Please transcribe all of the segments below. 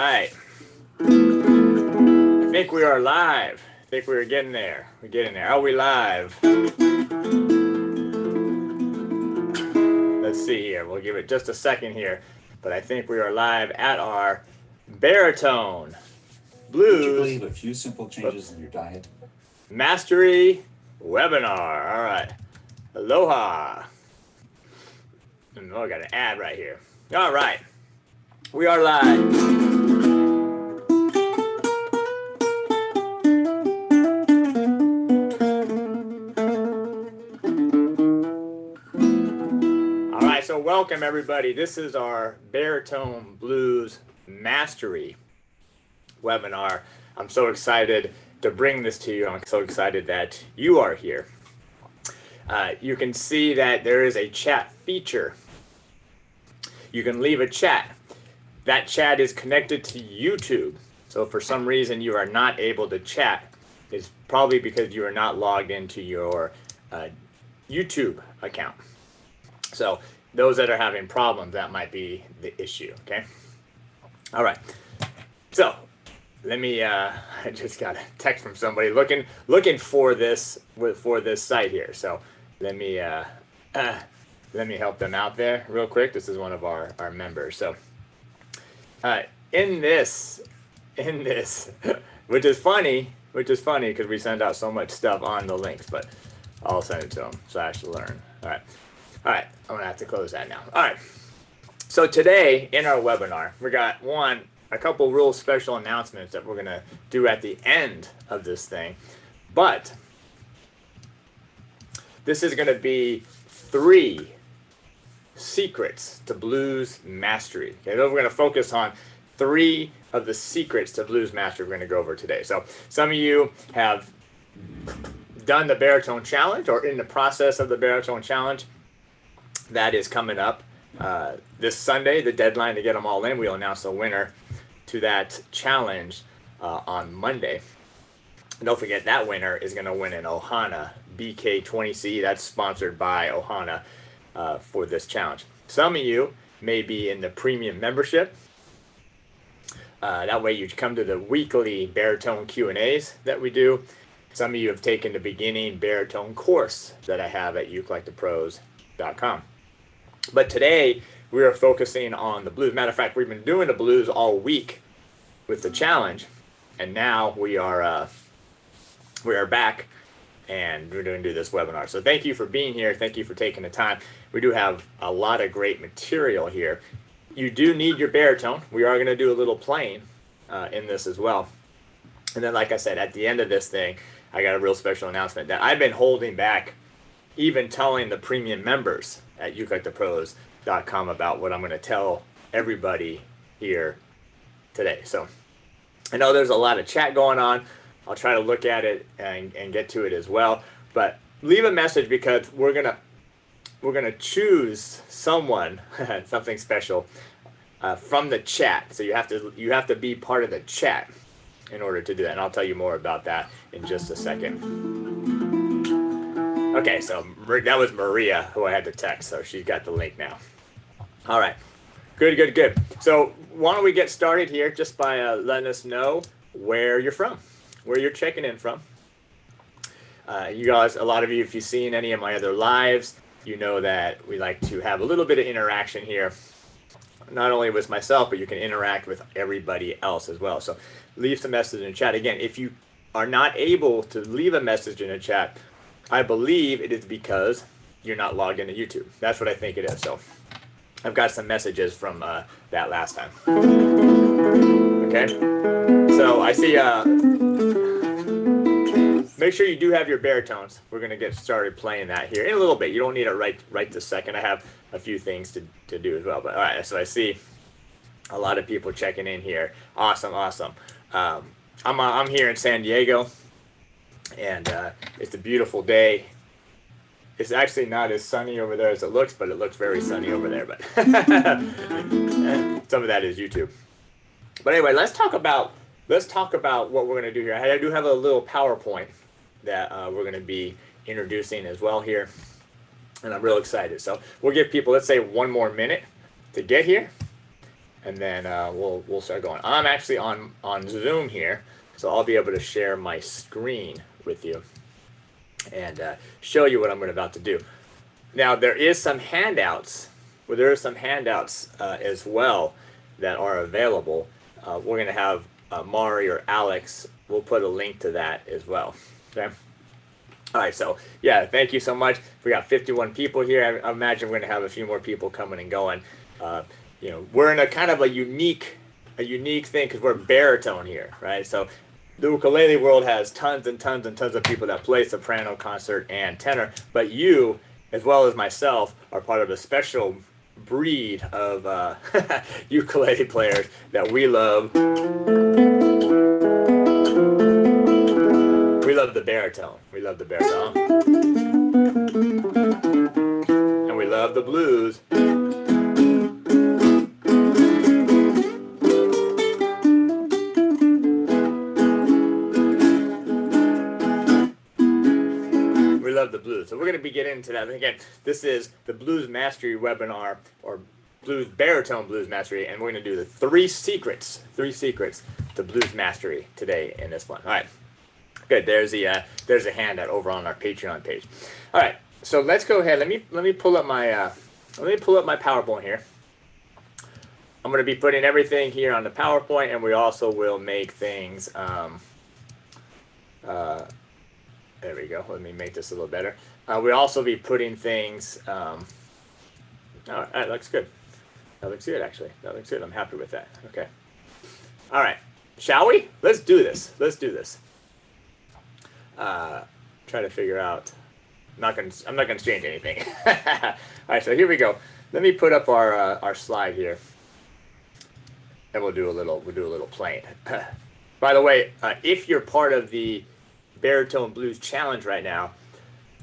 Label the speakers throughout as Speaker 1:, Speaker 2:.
Speaker 1: Right. I think we are live. I think we're getting there. We're getting there. Are we live? Let's see here. We'll give it just a second here. But I think we are live at our Baritone Blues.
Speaker 2: Would you believe a few simple changes in your diet?
Speaker 1: Mastery webinar. All right. Aloha. Oh, I got an ad right here. All right. We are live. So welcome everybody. This is our Baritone Blues Mastery webinar. I'm so excited to bring this to you. I'm so excited that you are here. You can see that there is a chat feature. You can leave a chat. That chat is connected to YouTube. So if for some reason you are not able to chat, it's probably because you are not logged into your YouTube account. So those that are having problems, that might be the issue, okay? All right, so let me, I just got a text from somebody looking for this site here. So let me help them out there real quick. This is one of our members. So in this, which is funny because we send out so much stuff on the links, but I'll send it to them /learn. All right, I'm gonna have to close that now. All right, so today in our webinar, we got a couple real special announcements that we're gonna do at the end of this thing. But this is gonna be 3 secrets to blues mastery. Okay, so we're gonna focus on 3 of the secrets to blues mastery we're gonna go over today. So some of you have done the Baritone Challenge or in the process of the Baritone Challenge. That is coming up this Sunday, the deadline to get them all in. We'll announce the winner to that challenge on Monday. And don't forget, that winner is going to win an Ohana BK20C. That's sponsored by Ohana for this challenge. Some of you may be in the premium membership. That way you come to the weekly baritone Q&As that we do. Some of you have taken the beginning baritone course that I have at ukulelethepros.com. But today we are focusing on the blues. Matter of fact, we've been doing the blues all week with the challenge, and now we are back and we're going to do this webinar. So thank you for being here. Thank you for taking the time. We do have a lot of great material here. You do need your baritone. We are going to do a little playing in this as well. And then, like I said, at the end of this thing, I got a real special announcement that I've been holding back, even telling the premium members at ukulelethepros.com about what I'm going to tell everybody here today. So I know there's a lot of chat going on. I'll try to look at it and get to it as well. But leave a message because we're gonna choose someone, something special from the chat. So you have to be part of the chat in order to do that. And I'll tell you more about that in just a second. Okay, so that was Maria who I had to text, so she's got the link now. All right, good. So why don't we get started here just by letting us know where you're from, where you're checking in from. You guys, a lot of you, if you've seen any of my other lives, you know that we like to have a little bit of interaction here, not only with myself, but you can interact with everybody else as well. So leave some message in the chat. Again, if you are not able to leave a message in the chat, I believe it is because you're not logged into YouTube. That's what I think it is. So I've got some messages from that last time. Okay. So I see, make sure you do have your baritones. We're going to get started playing that here in a little bit. You don't need it right this second. I have a few things to do as well. But all right, so I see a lot of people checking in here. Awesome. I'm here in San Diego. And it's a beautiful day. It's actually not as sunny over there as it looks, but it looks very sunny over there. But some of that is YouTube. But anyway, let's talk about what we're going to do here. I do have a little PowerPoint that we're going to be introducing as well here, and I'm real excited. So we'll give people, let's say, 1 more minute to get here, and then we'll start going. I'm actually on Zoom here, so I'll be able to share my screen with you and show you what I'm about to do. Now there is some handouts. Well, there are some handouts as well that are available. We're gonna have Mari or Alex. We'll put a link to that as well. Okay. All right, so yeah, thank you so much. We got 51 people here. I imagine we're gonna have a few more people coming and going. You know, we're in a kind of a unique thing because we're baritone here, right? So the ukulele world has tons and tons and tons of people that play soprano, concert, and tenor. But you, as well as myself, are part of a special breed of ukulele players that we love. We love the baritone. We love the baritone. And we love the blues. We love the blues. So we're going to be getting into that. And again, this is the Blues Mastery webinar, or Baritone Blues Mastery, and we're going to do the three secrets to blues mastery today in this one. All right. Good. There's a handout over on our Patreon page. All right. So let's go ahead. Let me pull up my PowerPoint here. I'm going to be putting everything here on the PowerPoint, and we also will make things. There we go. Let me make this a little better. We'll also be putting things. All right, that looks good. That looks good, actually. That looks good. I'm happy with that. Okay. All right. Shall we? Let's do this. Let's do this. Try to figure out. I'm not gonna change anything. All right. So here we go. Let me put up our slide here, and we'll do a little playing. By the way, if you're part of the Baritone Blues Challenge right now,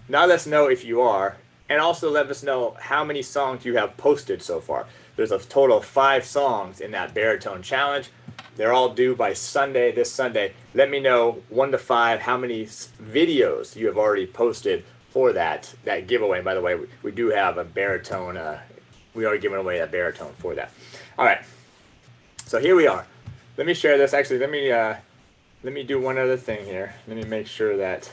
Speaker 1: let us know if you are, and also let us know how many songs you have posted so far. There's a total of 5 songs in that Baritone Challenge. They're all due by Sunday, this Sunday. Let me know 1 to 5 how many videos you have already posted for that giveaway. And by the way, we do have a baritone. We are giving away a baritone for that. All right. So here we are. Let me share this. Actually, let me do one other thing here. Let me make sure that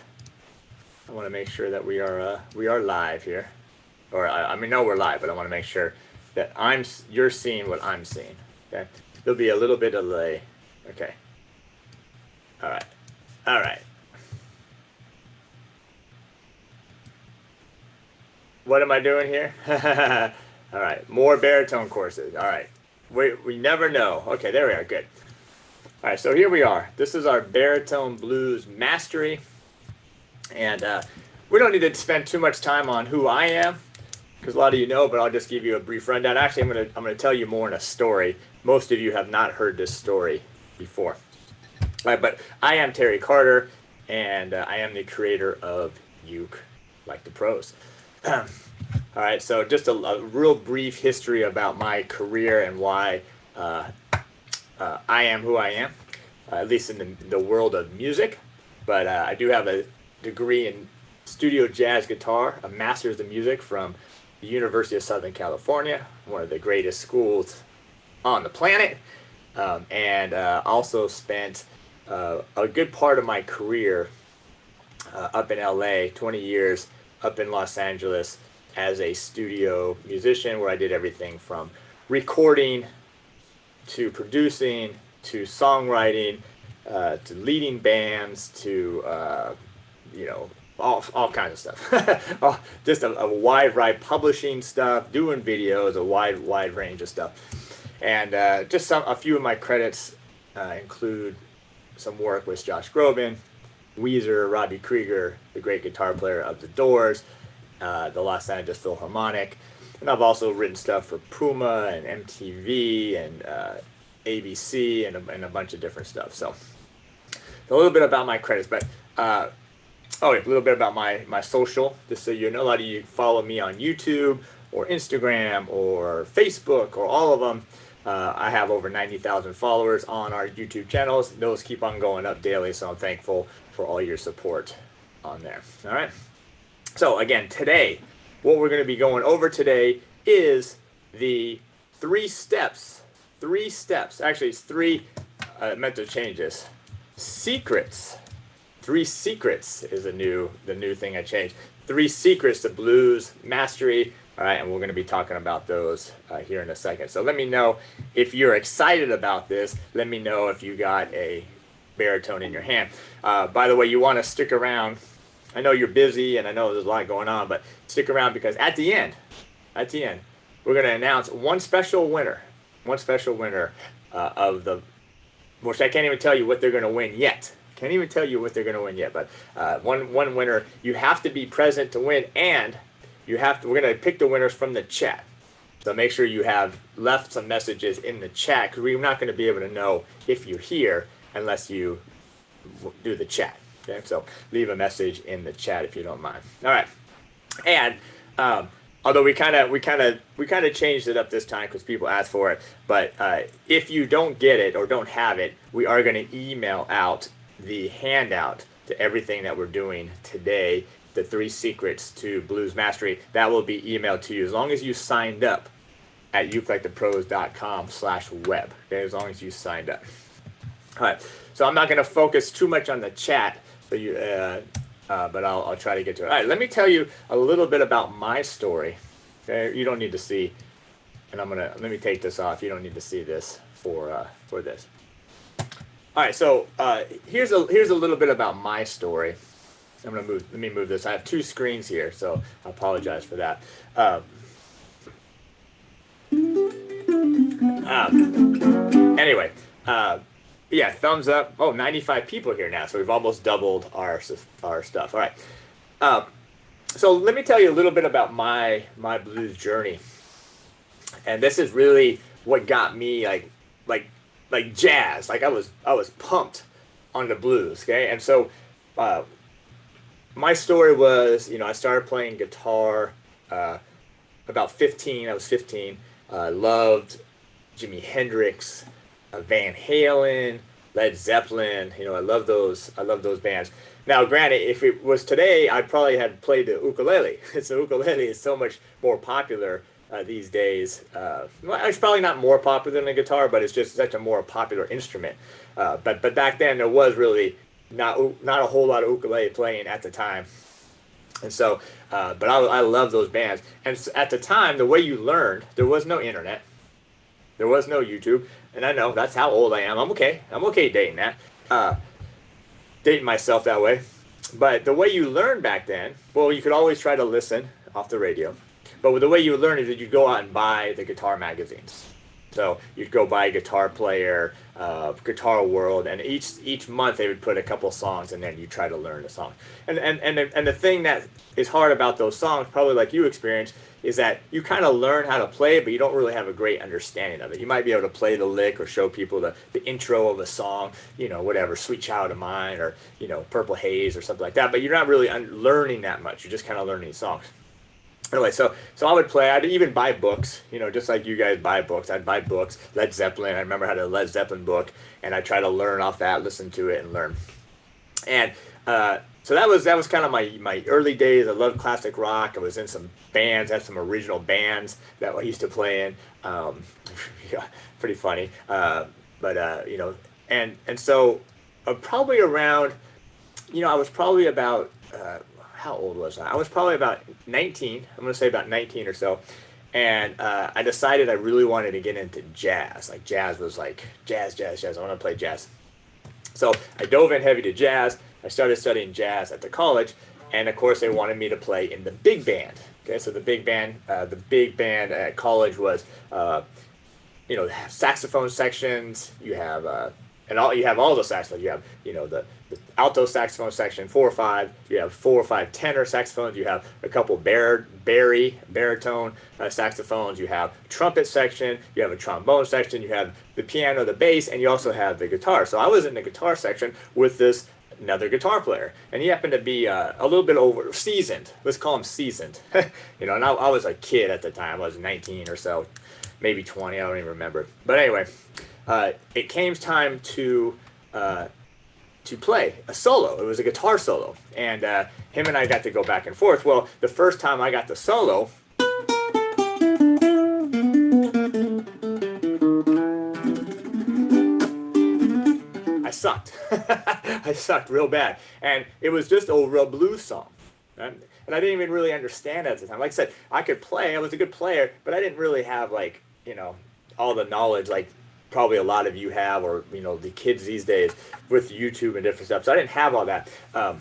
Speaker 1: I want to make sure that we are live here, or I mean, no, we're live, but I want to make sure that you're seeing what I'm seeing. Okay, there'll be a little bit of delay. Okay. All right. All right. What am I doing here? All right, more baritone courses. All right, we never know. Okay, there we are. Good. All right, so here we are. This is our Baritone Blues Mastery. And we don't need to spend too much time on who I am, because a lot of you know, but I'll just give you a brief rundown. Actually, I'm gonna tell you more in a story. Most of you have not heard this story before. All right, but I am Terry Carter, and I am the creator of Uke Like the Pros. All right, so just a real brief history about my career and why I am who I am, at least in the world of music. But I do have a degree in studio jazz guitar, a master's in music from the University of Southern California, one of the greatest schools on the planet, and also spent a good part of my career up in LA, 20 years up in Los Angeles as a studio musician, where I did everything from recording to producing to songwriting to leading bands to all kinds of stuff. Just a wide variety, publishing stuff, doing videos, a wide range of stuff. And just a few of my credits include some work with Josh Groban, Weezer, Robbie Krieger, the great guitar player of The Doors, the Los Angeles Philharmonic. And I've also written stuff for Puma and MTV and ABC and a bunch of different stuff. So a little bit about my credits, but a little bit about my social, just so you know. A lot of you follow me on YouTube or Instagram or Facebook or all of them. I have over 90,000 followers on our YouTube channels. Those keep on going up daily, so I'm thankful for all your support on there. All right. So again, today, what we're going to be going over today is the 3 steps 3 steps. Actually, it's 3. I meant to change this. Secrets. 3 secrets is the new thing I changed. 3 secrets to blues mastery. All right, and we're going to be talking about those here in a second. So let me know if you're excited about this. Let me know if you got a baritone in your hand. By the way, you want to stick around. I know you're busy, and I know there's a lot going on, but stick around because at the end, we're going to announce one special winner of the, which I can't even tell you what they're going to win yet. Can't even tell you what they're going to win yet, but one winner. You have to be present to win, and we're going to pick the winners from the chat. So make sure you have left some messages in the chat, because we're not going to be able to know if you're here unless you do the chat. Okay, so leave a message in the chat if you don't mind. All right, and although we kind of changed it up this time because people asked for it, but if you don't get it or don't have it, we are going to email out the handout to everything that we're doing today. The 3 secrets to blues mastery, that will be emailed to you as long as you signed up at ukulelethepros.com/web. Okay, as long as you signed up. All right, so I'm not going to focus too much on the chat, so you, but I'll try to get to it. All right, let me tell you a little bit about my story. Okay, you don't need to see, and let me take this off. You don't need to see this for this. All right, so here's a little bit about my story. Let me move this. I have 2 screens here, so I apologize for that. Anyway, yeah, thumbs up. Oh, 95 people here now, so we've almost doubled our stuff. All right. So let me tell you a little bit about my blues journey, and this is really what got me like jazz. Like I was pumped on the blues. Okay, and so. My story was, I started playing guitar about 15. I was 15. Loved Jimi Hendrix, Van Halen, Led Zeppelin. I love those bands. Now, granted, if it was today, I'd probably have played the ukulele. So ukulele is so much more popular these days. It's probably not more popular than the guitar, but it's just such a more popular instrument. But back then, there was really not a whole lot of ukulele playing at the time, and so but I love those bands. And so at the time, the way you learned, there was no internet, there was no YouTube, and I know that's how old I am. I'm okay dating that, dating myself that way. But the way you learned back then, well, you could always try to listen off the radio, but the way you learned is that you go out and buy the guitar magazines. So you'd go buy Guitar Player, Guitar World, and each month they would put a couple songs, and then you try to learn the song. And the thing that is hard about those songs, probably like you experienced, is that you kind of learn how to play it, but you don't really have a great understanding of it. You might be able to play the lick or show people the intro of a song, whatever, Sweet Child of Mine, or Purple Haze or something like that. But you're not really learning that much. You're just kind of learning songs. Anyway, so I would play. I'd even buy books, just like you guys buy books. I'd buy books, Led Zeppelin. I remember I had a Led Zeppelin book, and I try to learn off that, listen to it, and learn. And so that was kind of my early days. I loved classic rock. I was in some bands, had some original bands that I used to play in. Yeah, pretty funny. And so probably around, I was probably about. How old was I? I was probably about 19. I'm going to say about 19 or so. And I decided I really wanted to get into jazz. Like jazz was like, jazz. I want to play jazz. So I dove in heavy to jazz. I started studying jazz at the college. And of course, they wanted me to play in the big band. Okay, so the big band at college was, saxophone sections. You have all the saxophones. You have, the alto saxophone section, 4 or 5. You have 4 or 5 tenor saxophones. You have a couple baritone saxophones. You have trumpet section. You have a trombone section. You have the piano, the bass, and you also have the guitar. So I was in the guitar section with another guitar player, and he happened to be a little bit over seasoned. Let's call him seasoned. And I was a kid at the time. I was 19 or so, maybe 20. I don't even remember. But anyway, it came time to play a solo. It was a guitar solo, and him and I got to go back and forth. Well, the first time I got the solo, sucked. I sucked real bad. And it was just over a blues song. And I didn't even really understand at the time. Like I said, I could play. I was a good player, but I didn't really have like, all the knowledge like probably a lot of you have, or, the kids these days with YouTube and different stuff. So I didn't have all that. And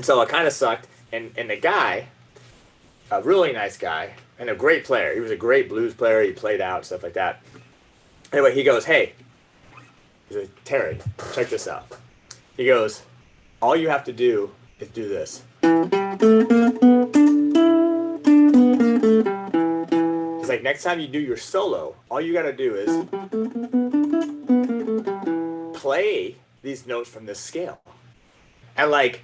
Speaker 1: so I kind of sucked. And the guy, a really nice guy and a great player. He was a great blues player. He played out, stuff like that. Anyway, he goes, hey, he said, Terry, check this out. He goes, all you have to do is do this. He's like, next time you do your solo, all you got to do is play these notes from this scale. And like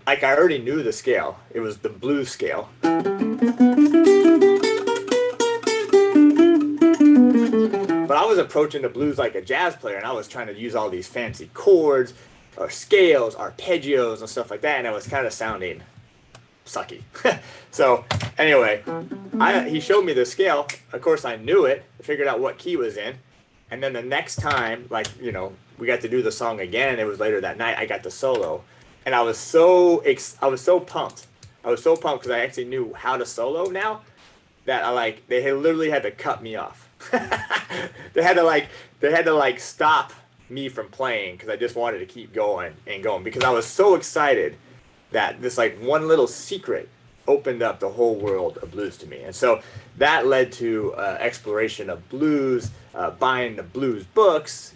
Speaker 1: I already knew the scale. It was the blues scale. But I was approaching the blues like a jazz player, and I was trying to use all these fancy chords or scales, arpeggios, and stuff like that, and it was kind of sounding sucky. So anyway, he showed me the scale. Of course, I knew it. I figured out what key was in. And then the next time, we got to do the song again. It was later that night. I got the solo. And I was so pumped. I was so pumped because I actually knew how to solo now that they literally had to cut me off. They had to stop me from playing because I just wanted to keep going and going because I was so excited that this one little secret opened up the whole world of blues to me. And so that led to exploration of blues, buying the blues books,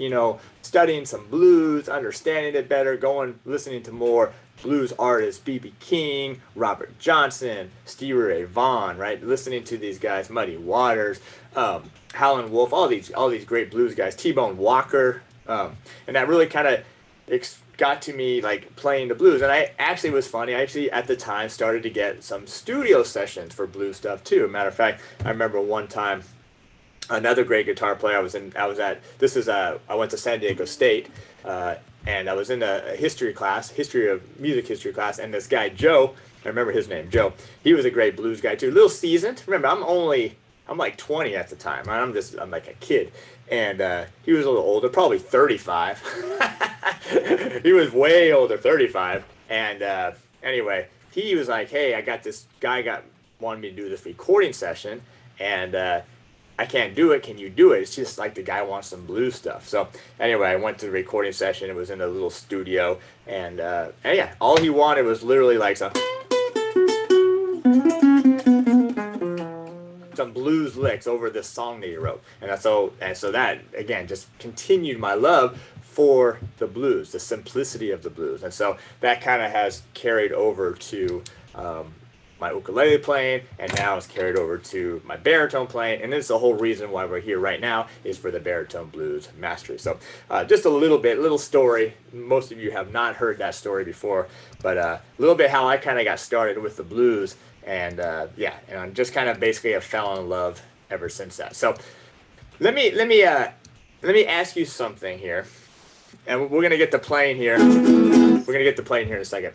Speaker 1: studying some blues, understanding it better, listening to more blues artists, B.B. King, Robert Johnson, Stevie Ray Vaughan, right? Listening to these guys, Muddy Waters, Howlin' Wolf, all these great blues guys, T-Bone Walker, and that really kind of got to me playing the blues. And it was funny. I actually at the time started to get some studio sessions for blues stuff too. Matter of fact, I remember one time another great guitar player I went to San Diego State, and I was in a history of music history class, and this guy Joe, I remember his name, Joe, he was a great blues guy too, a little seasoned. Remember, I'm like 20 at the time. I'm like a kid. And he was a little older, probably 35. He was way older, 35. And anyway, he was like, hey, I got this guy wanted me to do this recording session, and I can't do it. Can you do it? It's just like the guy wants some blues stuff. So anyway, I went to the recording session. It was in a little studio. And yeah, all he wanted was literally some blues licks over this song that he wrote. And so that, again, just continued my love for the blues, the simplicity of the blues. And so that kind of has carried over to my ukulele playing, and now it's carried over to my baritone playing. And this is the whole reason why we're here right now, is for the baritone blues mastery. So just a little story. Most of you have not heard that story before, but a little bit how I kind of got started with the blues. And yeah, and I'm just kind of basically have fell in love ever since that. So let me ask you something here, and we're gonna get to playing here. We're gonna get to playing here in a second.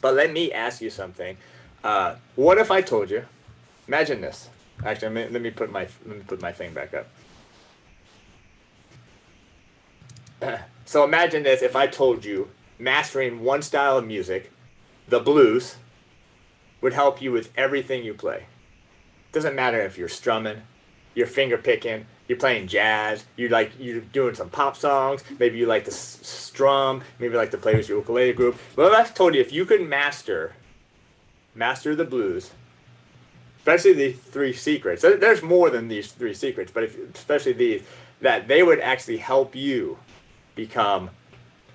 Speaker 1: But let me ask you something. What if I told you? Imagine this. Actually, let me put my thing back up. So imagine this: if I told you mastering one style of music, the blues, would help you with everything you play. Doesn't matter if you're strumming, you're finger picking, you're playing jazz, you're doing some pop songs, maybe you like to strum, maybe you like to play with your ukulele group. Well, I've told you, if you could master the blues, especially the three secrets. There's more than these three secrets, but especially these, that they would actually help you become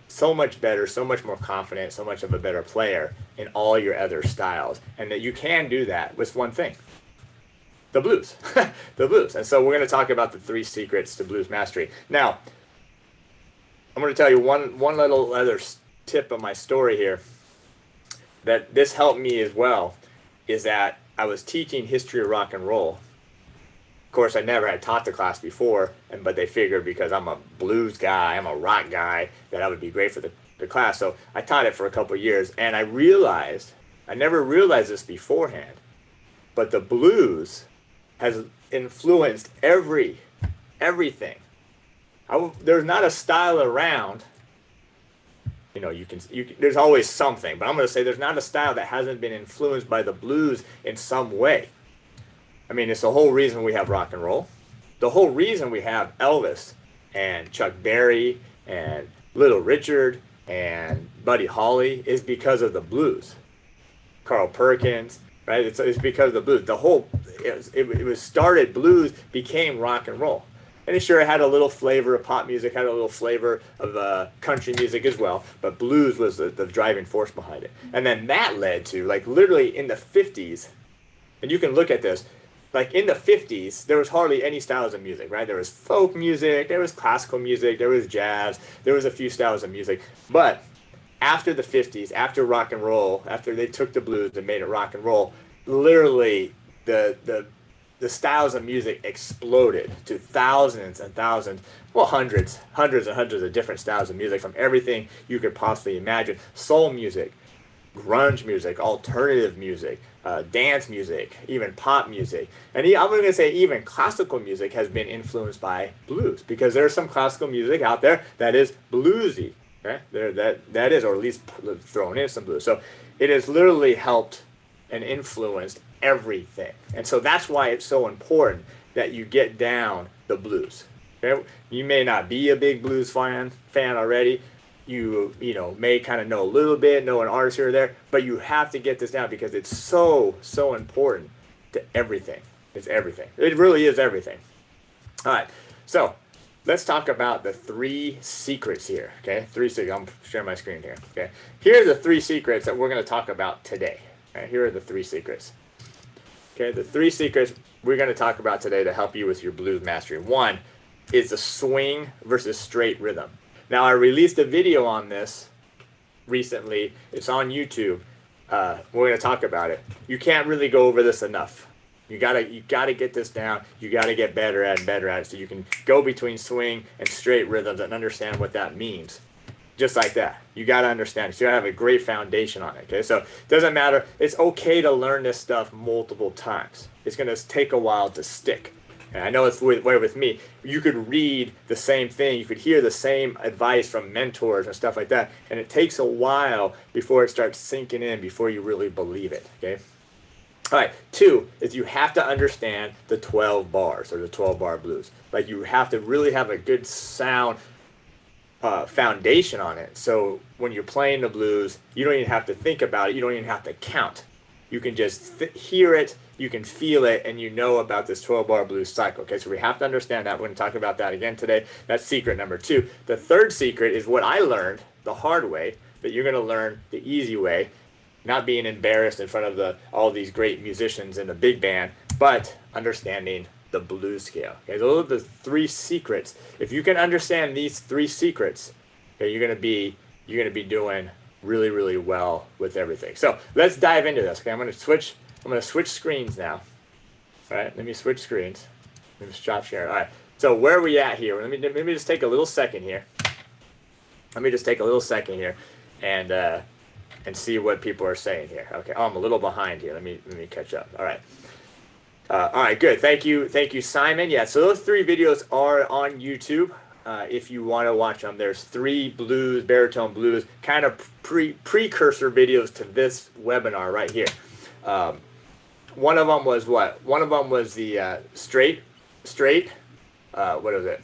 Speaker 1: so much better, so much more confident, so much of a better player in all your other styles. And that you can do that with one thing: the blues. The blues. And so we're going to talk about the three secrets to blues mastery. Now, I'm going to tell you one little other tip of my story here that this helped me as well, is that I was teaching history of rock and roll. Of course, I never had taught the class before, but they figured because I'm a blues guy, I'm a rock guy, that I would be great for the class. So I taught it for a couple of years, and I never realized this beforehand, but the blues has influenced everything There's not a style around. You know, there's always something, but I'm going to say there's not a style that hasn't been influenced by the blues in some way. I mean, it's the whole reason we have rock and roll. The whole reason we have Elvis and Chuck Berry and Little Richard and Buddy Holly is because of the blues. Carl Perkins, right? It's because of the blues. It was started, blues became rock and roll. And sure, it had a little flavor of pop music, had a little flavor of country music as well, but blues was the driving force behind it. And then that led to, like, literally in the 50s, and you can look at this, like in the 50s, there was hardly any styles of music, right? There was folk music, there was classical music, there was jazz, there was a few styles of music. But after the 50s, after rock and roll, after they took the blues and made it rock and roll, literally the styles of music exploded to thousands and thousands, well, hundreds and hundreds of different styles of music, from everything you could possibly imagine. Soul music, grunge music, alternative music, dance music, even pop music. And I'm going to say even classical music has been influenced by blues, because there's some classical music out there that is bluesy. Okay? That is, or at least thrown in some blues. So it has literally helped and influenced everything. And so that's why it's so important that you get down the blues. Okay? You may not be a big blues fan already. You may kind of know a little bit, know an artist here or there, but you have to get this down because it's so important to everything. It's everything. It really is everything. All right. So let's talk about the 3 secrets here. Okay, 3 secrets. I'm sharing my screen here. Okay, here are the 3 secrets that we're going to talk about today. Okay, here are the 3 secrets. Okay, the 3 secrets we're going to talk about today to help you with your blues mastery. 1 is the swing versus straight rhythm. Now, I released a video on this recently. It's on YouTube. We're going to talk about it. You can't really go over this enough. You gotta get this down. You gotta get better at it, so you can go between swing and straight rhythms and understand what that means. Just like that. You gotta understand it. So you gotta have a great foundation on it. Okay, so it doesn't matter. It's okay to learn this stuff multiple times. It's gonna take a while to stick. And I know it's the way with me. You could read the same thing. You could hear the same advice from mentors and stuff like that. And it takes a while before it starts sinking in, before you really believe it. Okay. All right. 2 is you have to understand the 12 bars, or the 12 bar blues. Like, you have to really have a good sound foundation on it. So when you're playing the blues, you don't even have to think about it. You don't even have to count. You can just hear it, you can feel it, and you know about this 12-bar blues cycle. Okay, so we have to understand that. We're going to talk about that again today. That's secret number 2. The 3rd secret is what I learned the hard way, that you're going to learn the easy way, not being embarrassed in front of all these great musicians in the big band, but understanding the blues scale. Okay, those are the 3 secrets. If you can understand these 3 secrets, okay, you're going to be doing really, really well with everything. So let's dive into this. Okay, I'm going to switch screens now. All right, let me switch screens. Let me stop sharing. All right, so where are we at here? Let me just take a little second here. And see what people are saying here. Okay, oh, I'm a little behind here. Let me catch up. All right, good. Thank you, Simon. Yeah, so those 3 videos are on YouTube. If you want to watch them, there's 3 blues, baritone blues, kind of precursor videos to this webinar right here. One of them was what? One of them was the straight. What is it?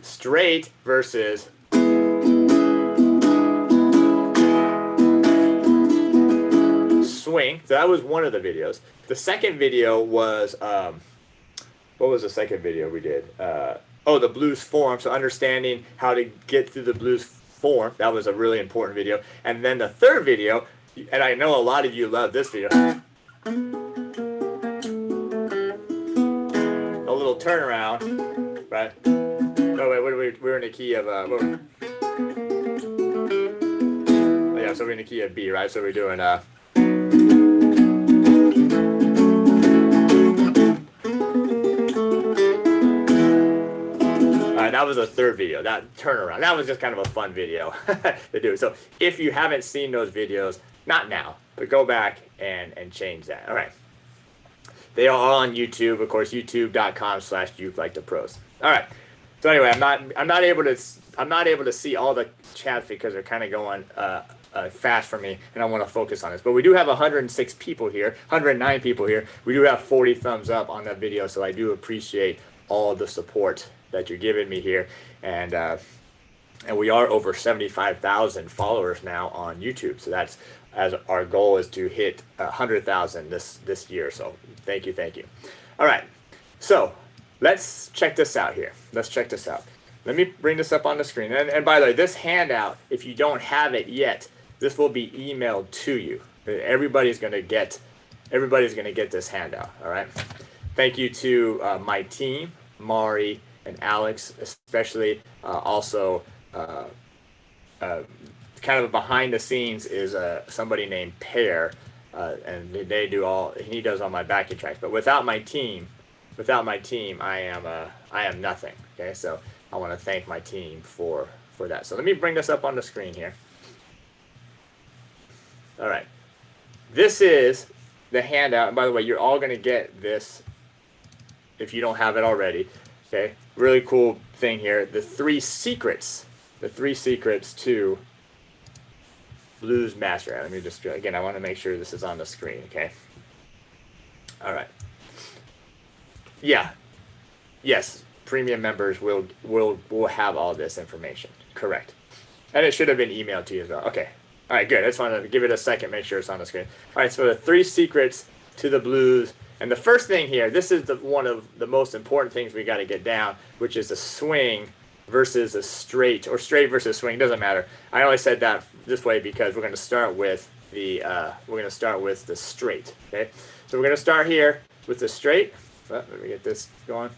Speaker 1: Straight versus swing. So that was one of the videos. The second video was, what was the second video we did? The blues form. So understanding how to get through the blues form. That was a really important video. And then the 3rd video, and I know a lot of you love this video. A little turnaround, right? Oh wait, we're in the key of so we're in the key of B, right? So we're doing that was the 3rd video, that turnaround. That was just kind of a fun video to do. So if you haven't seen those videos, not now, but go back and change that. All right. They are all on YouTube, of course, youtube.com/ukelikeThePros. All right. So anyway, I'm not able to see all the chats because they're kind of going fast for me, and I want to focus on this. But we do have 106 people here, 109 people here. We do have 40 thumbs up on that video, so I do appreciate all the support that you're giving me here, and we are over 75,000 followers now on YouTube. So that's, as our goal is to hit 100,000 this year. So thank you. All right, so let's check this out here. Let's check this out. Let me bring this up on the screen. And by the way, this handout, if you don't have it yet, this will be emailed to you. Everybody's gonna get this handout. All right. Thank you to my team, Mari and Alex, especially. Also, kind of behind the scenes is somebody named Pear, and he does all my backing tracks. But without my team, I am nothing. Okay, so I want to thank my team for that. So let me bring this up on the screen here. All right, this is the handout. And by the way, you're all going to get this if you don't have it already. Okay, really cool thing here. The three secrets to blues master. Let me just, again, I want to make sure this is on the screen. Okay. All right. Yeah. Yes. Premium members will have all this information. Correct. And it should have been emailed to you as well. Okay. All right, good. I just want to give it a second, make sure it's on the screen. All right, so the three secrets to the blues. And the first thing here, this is one of the most important things we got to get down, which is a swing versus a straight, or straight versus swing. Doesn't matter. I only said that this way because we're going to start with the straight. Okay, so we're going to start here with the straight. Let me get this going.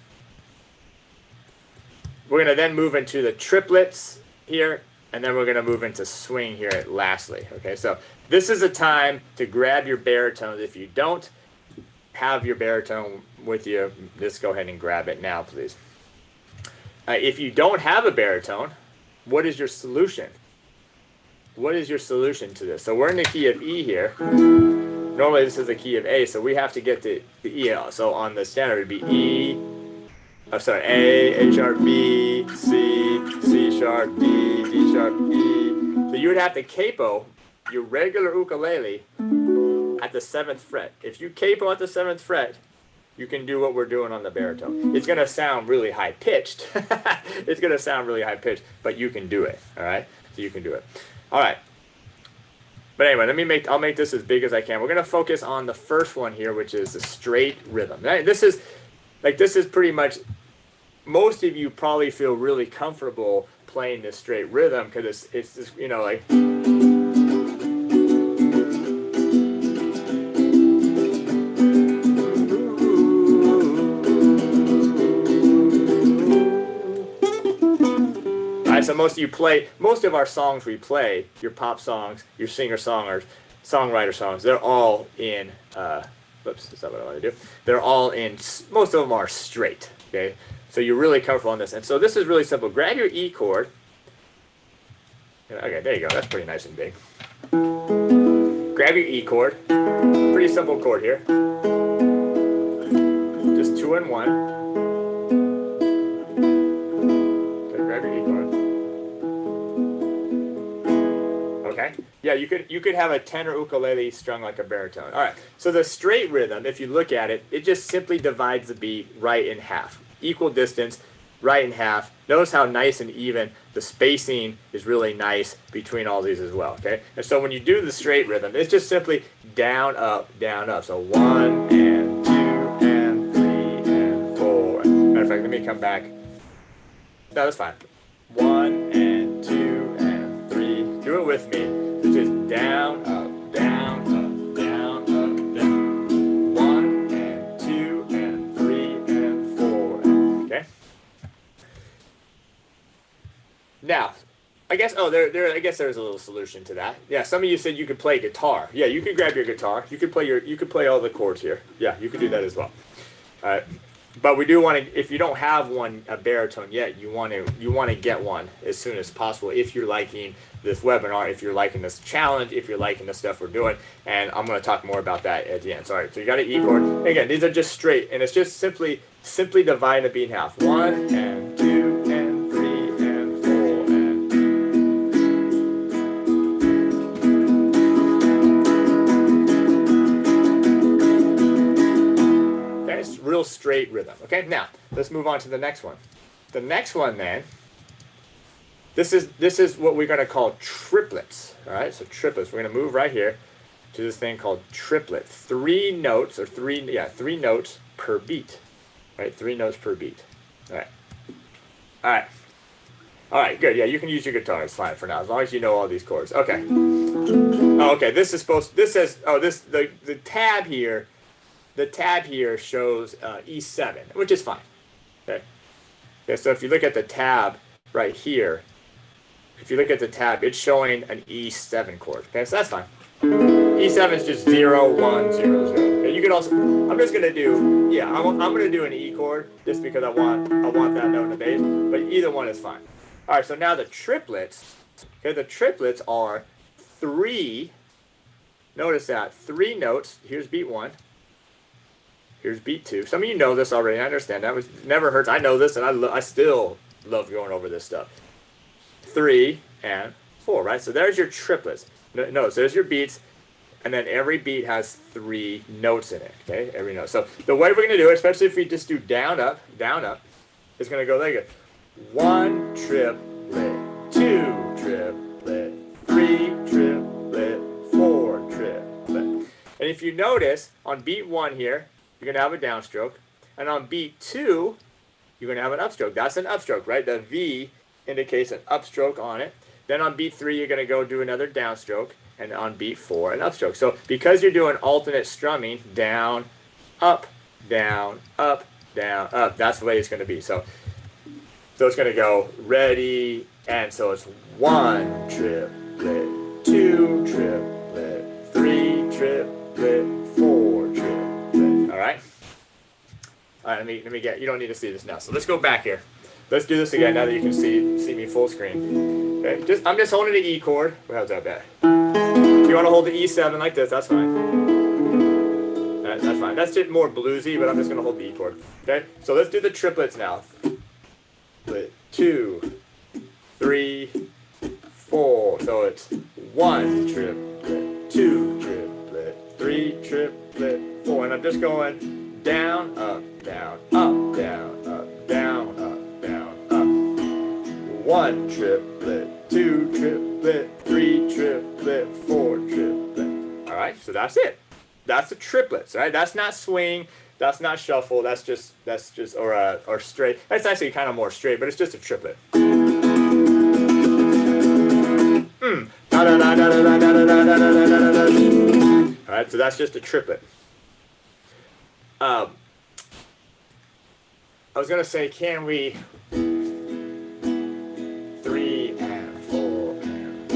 Speaker 1: We're going to then move into the triplets here, and then we're going to move into swing here lastly. Okay, so this is a time to grab your baritone. If you don't have your baritone with you, just go ahead and grab it now, please. If you don't have a baritone, what is your solution? What is your solution to this? So we're in the key of E here. Normally this is the key of A, so we have to get to the E. So on the standard it would be E, A sharp, B, C sharp, D, D sharp, E. So you would have to capo your regular ukulele at the 7th fret. If you capo at the 7th fret, you can do what we're doing on the baritone. It's going to sound really high pitched. It's going to sound really high pitched, but you can do it. All right, so you can do it. All right. But anyway, I'll make this as big as I can. We're going to focus on the first one here, which is the straight rhythm. This is pretty much, most of you probably feel really comfortable playing this straight rhythm because it's just, you know, like. So most of our songs we play, your pop songs, your songwriter songs, they're all in, whoops, that's not what I want to do. They're all in, most of them are straight, okay? So you're really comfortable on this. And so this is really simple. Grab your E chord. Okay, there you go. That's pretty nice and big. Grab your E chord. Pretty simple chord here. Just 2 and 1. Okay, grab your E chord. Okay. Yeah, you could have a tenor ukulele strung like a baritone. All right. So the straight rhythm, if you look at it, it just simply divides the beat right in half. Equal distance, right in half. Notice how nice and even the spacing is really nice between all these as well. Okay. And so when you do the straight rhythm, it's just simply down, up, down, up. So 1 and 2 and 3 and 4. Matter of fact, let me come back. No, that's fine. 1 and 2 and 3. Do it with me. It's just down, up, down, up, down, up, down. 1 and 2 and 3 and 4. Okay. Now, I guess I guess there's a little solution to that. Yeah, some of you said you could play guitar. Yeah, you could grab your guitar. You could play all the chords here. Yeah, you could do that as well. All right. But we do want to, if you don't have a baritone yet, you want to get one as soon as possible if you're liking this webinar, if you're liking this challenge, if you're liking the stuff we're doing. And I'm going to talk more about that at the end. Sorry. So you got an E chord. Again, these are just straight, and it's just simply dividing the beat in half. 1 and 2 and 3 and 4 and okay, it's real straight rhythm. Okay, now let's move on to the next one. The next one, then, this is what we're going to call triplets. All right, so triplets. We're going to move right here to this thing called triplet. 3 notes or 3 notes per beat. Right, 3 notes per beat. All right, all right, all right. Good. Yeah, you can use your guitar. It's fine for now, as long as you know all these chords. Okay. Oh, okay. This is supposed. This says. Oh, the tab here. The tab here shows E7, which is fine. Okay. Okay. So if you look at the tab right here, if you look at the tab, it's showing an E7 chord. Okay, so that's fine. E7 is just 0, 1, 0, 0. Okay, you can also. I'm just gonna do. Yeah, I'm gonna do an E chord just because I want that note in the bass. But either one is fine. All right. So now the triplets. Okay, the triplets are 3. Notice that 3 notes. Here's beat 1. Here's beat 2. Some of you know this already. I understand that. Never hurts. I know this, and I still love going over this stuff. 3 and 4, right? So there's your triplets. Notes, there's your beats, and then every beat has 3 notes in it, okay? Every note. So the way we're going to do it, especially if we just do down, up, it's going to go like this. 1 triplet, 2 triplet, 3 triplet, 4 triplet. And if you notice, on beat 1 here, you're going to have a downstroke, and on beat 2, you're going to have an upstroke. That's an upstroke, right? The V indicates an upstroke on it. Then on beat 3, you're going to go do another downstroke, and on beat 4, an upstroke. So because you're doing alternate strumming, down, up, down, up, down, up, that's the way it's going to be. So it's going to go ready, and so it's 1 triplet, 2 triplet, 3 triplet, 4 triplet. All right? All right, let me get, you don't need to see this now. So let's go back here. Let's do this again now that you can see me full screen. Okay, I'm just holding the E chord. How's that bad? If you want to hold the E7 like this, that's fine. That's fine. That's just more bluesy, but I'm just going to hold the E chord. Okay, so let's do the triplets now. 2, 3, 4. So it's 1 triplet, 2 triplet, 3 triplet, 4. And I'm just going down, up, down, up, down, up, down, up, down, up. 1 triplet, 2 triplet, 3 triplet, 4 triplet. All right, so that's it. That's the triplets, right? That's not swing. That's not shuffle. That's just or straight. That's actually kind of more straight, but it's just a triplet. All right, so that's just a triplet. I was gonna say, can we 3 and 4 and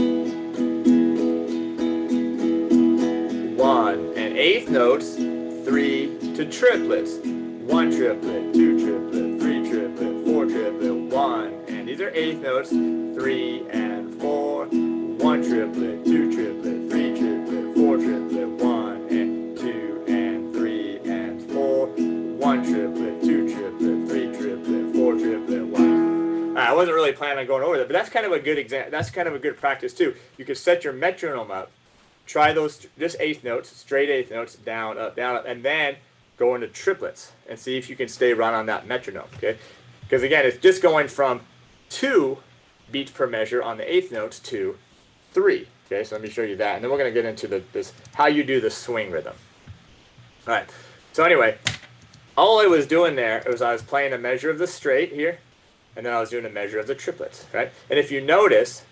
Speaker 1: 1 and eighth notes, 3 to triplets. 1 triplet, 2 triplet, 3 triplet, 4 triplet, 1. And these are eighth notes, 3 and 4. 1 triplet, 2 triplet, 3 triplet, 4 triplet, 1 and 2 and 3 and 4. 1 triplet, 2 triplet, 3 triplet, 4 triplet, 1. I wasn't really planning on going over that, but that's kind of a good example. That's kind of a good practice too. You can set your metronome up, try those just eighth notes, straight eighth notes, down, up, and then go into triplets and see if you can stay right on that metronome. Okay, because again, it's just going from 2 beats per measure on the eighth notes to 3. Okay, so let me show you that, and then we're going to get into this how you do the swing rhythm. All right. So anyway, all I was doing there was I was playing a measure of the straight here, and then I was doing a measure of the triplets, right? And if you notice,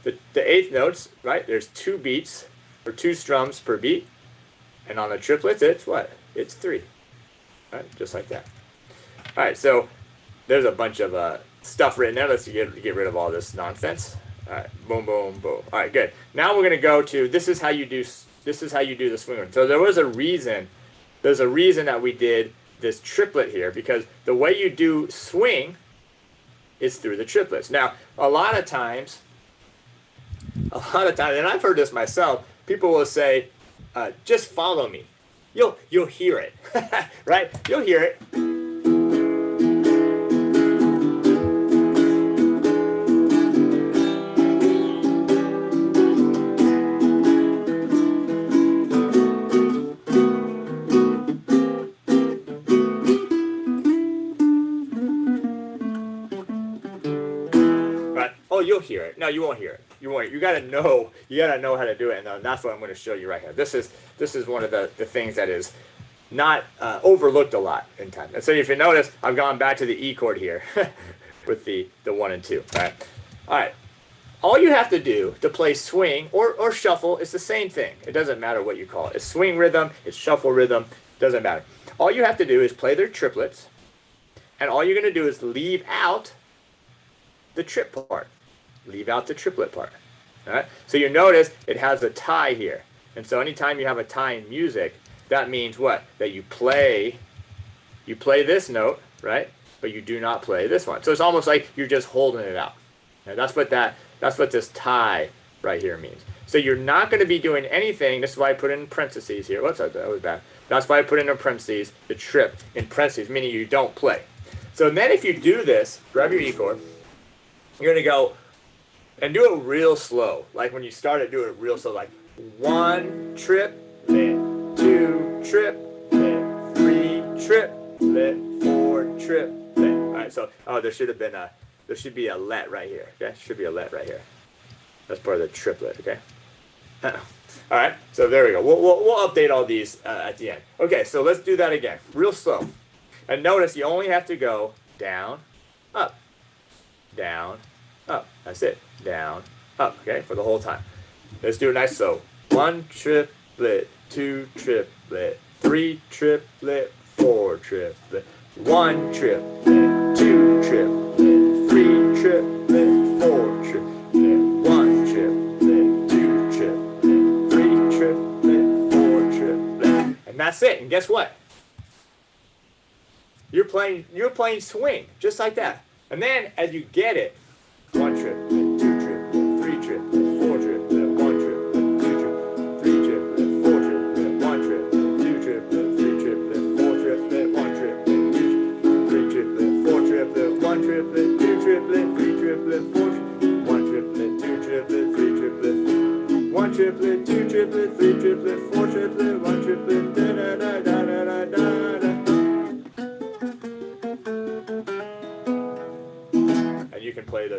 Speaker 1: the eighth notes, right? There's 2 beats or 2 strums per beat, and on the triplets, it's what? It's 3, right? Just like that. All right. So there's a bunch of stuff written there. Let's get rid of all this nonsense. All right, boom, boom, boom. All right, good. Now we're going to go to this is how you do the swing rhythm. So there was a reason. There's a reason that we did this triplet here, because the way you do swing is through the triplets. Now, a lot of times, and I've heard this myself, people will say, just follow me. You'll hear it, right? You'll hear it. You'll hear it. No, you won't hear it. You won't. You gotta know how to do it, and that's what I'm going to show you right here. This is one of the things that is not overlooked a lot in time. And so if you notice, I've gone back to the E chord here with the 1 and 2. All right. All you have to do to play swing or shuffle is the same thing. It doesn't matter what you call it. It's swing rhythm. It's shuffle rhythm. Doesn't matter. All you have to do is play their triplets, and all you're going to do is leave out the trip part. Leave out the triplet part. All right? So you notice it has a tie here. And so anytime you have a tie in music, that means what? That you play this note, right? But you do not play this one. So it's almost like you're just holding it out. And that's what this tie right here means. So you're not going to be doing anything. This is why I put in parentheses here. Whoops, that was bad. That's why I put in parentheses, the trip in parentheses, meaning you don't play. So then if you do this, grab your E chord, you're going to go and do it real slow. Like when you start it, do it real slow. Like 1 triplet, 2 triplet, 3 triplet, 4 triplet. All right, so there should be a let right here. Okay, should be a let right here. That's part of the triplet. Okay. All right, so there we go. We'll update all these at the end. Okay, so let's do that again, real slow. And notice you only have to go down, up, down, up. That's it. Down, up. Okay, for the whole time. Let's do it nice slow. 1 triplet, 2 triplet, 3 triplet, 4 triplet, 1 triplet, 2 triplet, 3 triplet, 4 triplet, 1 triplet, 2 triplet, 3 triplet, 4 triplet. And that's it. And guess what? You're playing swing just like that. And then as you get it, 1 triplet, 2 triplet, 3 triplet, 4 triplet, 1 triplet, 2 triplet, 3 triplet, 4 triplet, 1 triplet, 2 triplet, 3 triplet, 4 triplet, 1 triplet, 2 triplet, 3 triplet, 4 triplet, 1 triplet, 2 triplet, 3 triplet, 4 triplet, 1 triplet, 2 triplet, 3 triplet, 1 triplet, 2 triplet, 3 triplet, 4 triplet, 1 triplet, da da da da da da da.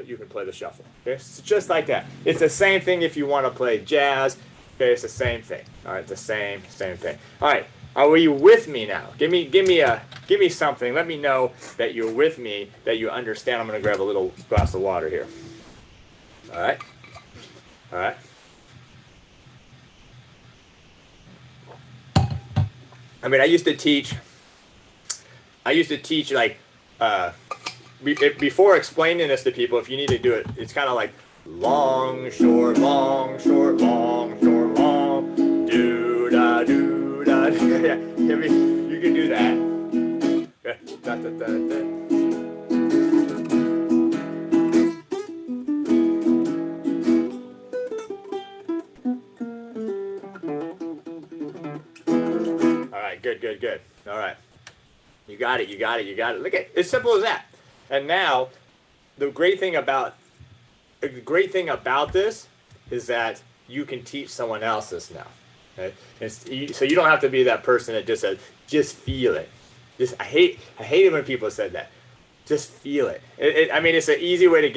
Speaker 1: You can play the shuffle. Okay, it's just like that. It's the same thing if you want to play jazz. Okay, it's the same thing. All right, the same thing. All right, are you with me now? Give me something. Let me know that you're with me, that you understand. I'm going to grab a little glass of water here. All right. I mean, I used to teach like. Before explaining this to people, if you need to do it, it's kind of like long, short, long, short, long, short, long, do da do da. Yeah, you can do that. Okay. Da, da, da, da. All right, good. All right, you got it. Look at it's simple as that. And now, the great thing about this is that you can teach someone else this now. Okay? So you don't have to be that person that just says, just feel it. I hate it when people said that. Just feel it. I mean, it's an easy way to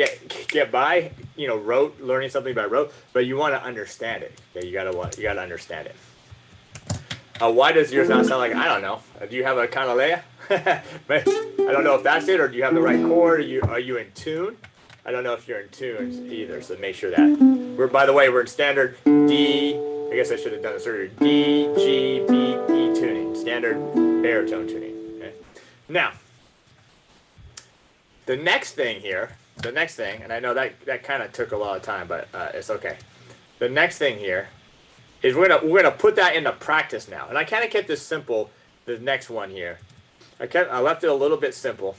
Speaker 1: get by. Learning something by rote, but you want to understand it. Okay? You gotta understand it. Why does yours not sound like, I don't know, do you have a Guitarlele? But I don't know if that's it, or do you have the right chord? Are you in tune? I don't know if you're in tune either, so make sure that. By the way, we're in standard D, I guess I should have done this earlier, D, G, B, E tuning, standard baritone tuning. Okay? Now, the next thing, and I know that kind of took a lot of time, but it's okay. The next thing here is we're gonna put that into practice now. And I kind of kept this simple, the next one here. I left it a little bit simple.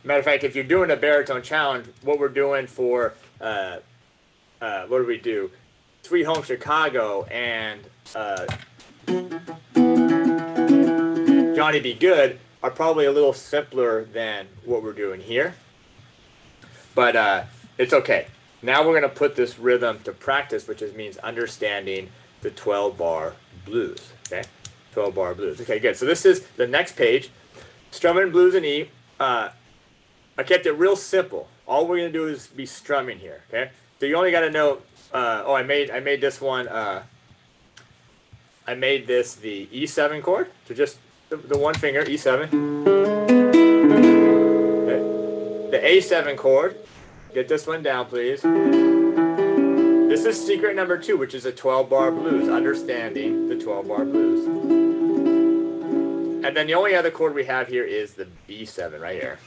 Speaker 1: Matter of fact, if you're doing a baritone challenge, what we're doing for what do we do? Sweet Home Chicago and Johnny Be Good are probably a little simpler than what we're doing here. But it's okay. Now we're going to put this rhythm to practice, which means understanding the 12-bar blues. Okay, 12-bar blues. Okay, good. So this is the next page. Strumming blues in E. I kept it real simple. All we're going to do is be strumming here. Okay, so you only got to know. I made this one. I made this the E7 chord. So just the one finger, E7. Okay. The A7 chord. Get this one down, please. This is secret number 2, which is a 12-bar blues, understanding the 12-bar blues. And then the only other chord we have here is the B7 right here.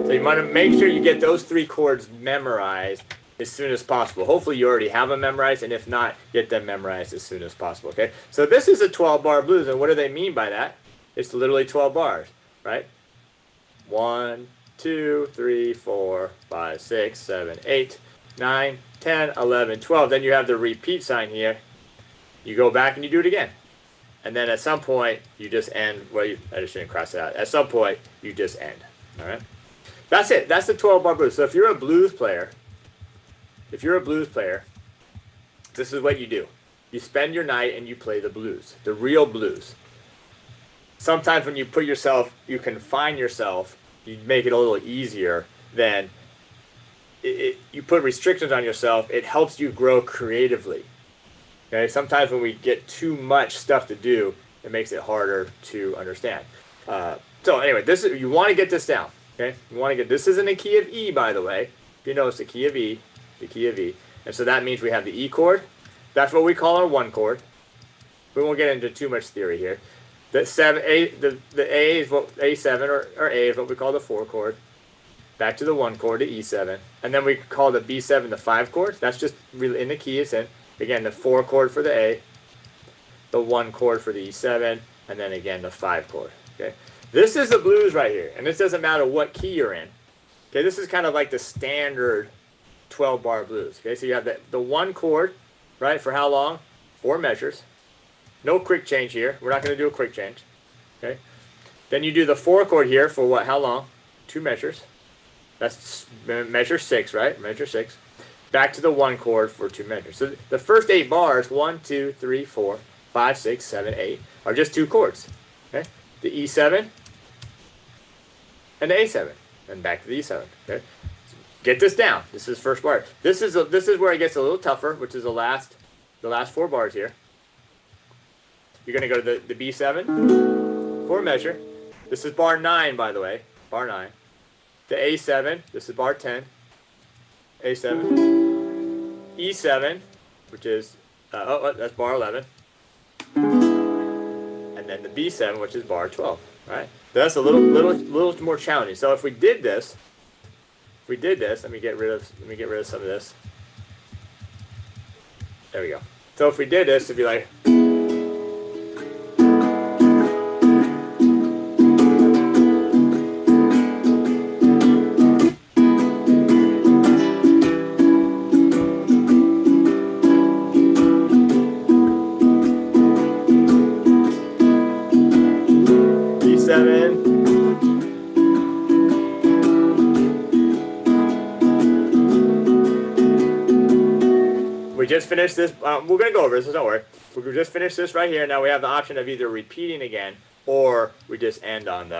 Speaker 1: So you want to make sure you get those 3 chords memorized as soon as possible. Hopefully you already have them memorized, and if not, get them memorized as soon as possible, okay? So this is a 12-bar blues, and what do they mean by that? It's literally 12 bars, right? 1, 2, 3, 4, 5, 6, 7, 8, 9, 10, 11, 12. Then you have the repeat sign here. You go back and you do it again. And then at some point, you just end. Well, I just shouldn't cross it out. At some point, you just end. All right? That's it. That's the 12-bar blues. So if you're a blues player, this is what you do. You spend your night and you play the blues, the real blues. Sometimes when you put yourself, you confine yourself, you make it a little easier than you put restrictions on yourself, it helps you grow creatively. Okay? Sometimes when we get too much stuff to do, it makes it harder to understand. So anyway, you want to get this down. Okay? You want to get this is in the key of E, by the way. If you notice the key of E, and so that means we have the E chord. That's what we call our 1 chord. We won't get into too much theory here. The A is what A7 or A is what we call the 4 chord. Back to the 1 chord, to E7, and then we call the B7 the 5 chord. That's just in the key it's in. Again, the 4 chord for the A, the 1 chord for the E7, and then again the 5 chord. Okay, this is the blues right here, and this doesn't matter what key you're in. Okay, this is kind of like the standard 12-bar blues. Okay, so you have the 1 chord, right? For how long? 4 measures. No quick change here. We're not going to do a quick change. Okay. Then you do the 4 chord here for what? How long? 2 measures. That's measure 6, right? Measure 6. Back to the 1 chord for 2 measures. So the first 8 bars, 1, 2, 3, 4, 5, 6, 7, 8, are just 2 chords. Okay. The E7 and the A7, and back to the E7. Okay. So get this down. This is first bar. This is where it gets a little tougher, which is the last 4 bars here. You're going to go to the B7, 4 measure. This is bar 9, by the way, bar 9. The A7, this is bar 10. A7. E7, which is, that's bar 11. And then the B7, which is bar 12. All right. So that's a little more challenging. So if we did this, let me get rid of some of this. There we go. So if we did this, it'd be like. We just finished this. We're going to go over this, so don't worry. We just finished this right here. Now we have the option of either repeating again or we just end on the.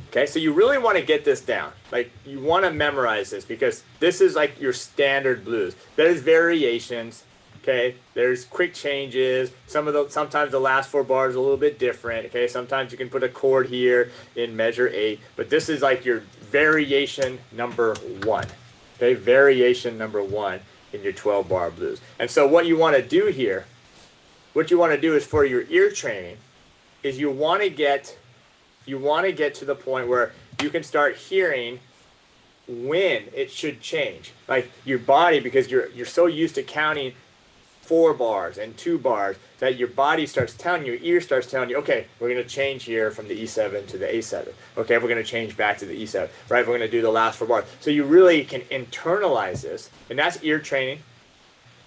Speaker 1: Okay, so you really want to get this down. Like, you want to memorize this because this is like your standard blues. There's variations. Okay, there's quick changes. Sometimes the last 4 bars are a little bit different. Okay, sometimes you can put a chord here in measure 8, but this is like your variation number 1. Okay, variation number 1 in your 12-bar blues. And so what you want to do here, what you want to do is for your ear training, is you want to get to the point where you can start hearing when it should change. Like your body, because you're so used to counting 4 bars and 2 bars that your body starts telling you, your ear starts telling you, okay, we're going to change here from the E7 to the A7. Okay, we're going to change back to the E7, right? We're going to do the last 4 bars. So you really can internalize this, and that's ear training,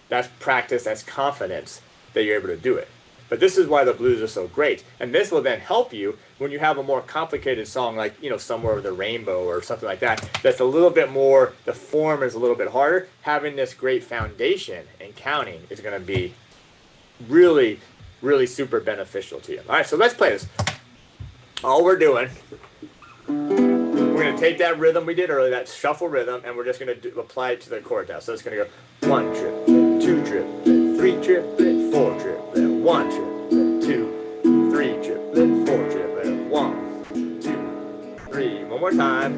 Speaker 1: that's practice, that's confidence that you're able to do it. But this is why the blues are so great. And this will then help you when you have a more complicated song like, Somewhere Over the Rainbow or something like that, that's a little bit more, the form is a little bit harder. Having this great foundation and counting is going to be really, really super beneficial to you. All right, so let's play this. All we're doing, we're going to take that rhythm we did earlier, that shuffle rhythm, and we're just going to apply it to the chord now. So it's going to go 1 triplet, 2 triplet, 3 triplet, 4 triplet, 1 triplet, 2, 3 triplet, 4 triplet, 1, 2, 3. One more time.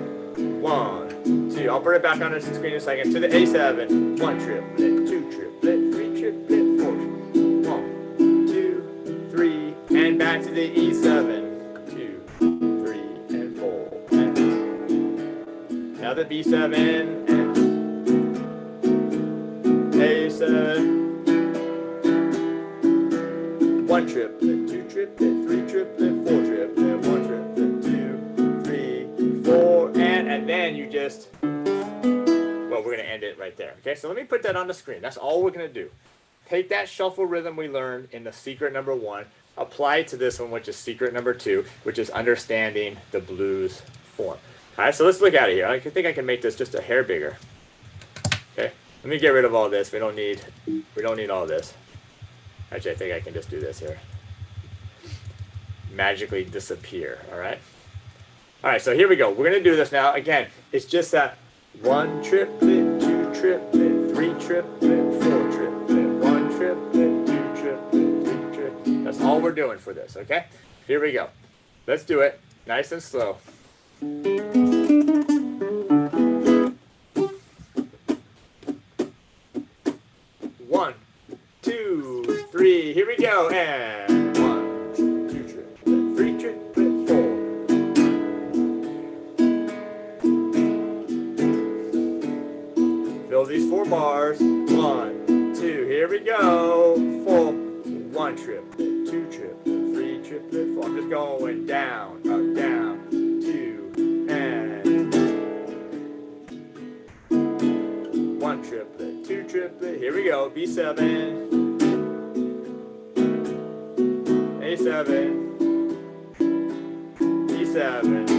Speaker 1: 1, 2. I'll bring it back on the screen in a second. To the A7. 1 triplet, 2 triplet, 3 triplet, 4 triplet, 1, 2, 3, and back to the E7. 2, 3, and 4. And now the B7 and A7. 1 triplet, 2 triplet, 3 triplet, 4 triplet, 1 triplet, 2, 3, 4, and then you just, well, we're going to end it right there. Okay, so let me put that on the screen. That's all we're going to do. Take that shuffle rhythm we learned in the secret number 1, apply it to this one, which is secret number 2, which is understanding the blues form. All right, so let's look at it here. I think I can make this just a hair bigger. Okay, let me get rid of all this. We don't need all this. Actually, I think I can just do this here. Magically disappear, all right? All right, so here we go. We're going to do this now. Again, it's just that 1 triplet, 2 triplet, 3 triplet, 4 triplet, 1 triplet, 2 triplet, 3 triplet. That's all we're doing for this, okay? Here we go. Let's do it nice and slow. 1, 2, 3, here we go, and 1, 2 triplet, 3 triplet, 4. Fill these 4 bars. 1, 2, here we go. 4, 1 triplet, 2 triplet, 3 triplet, 4. I'm just going down, up, down, 2, and 1 triplet, 2 triplet, here we go, B7, A7, E7,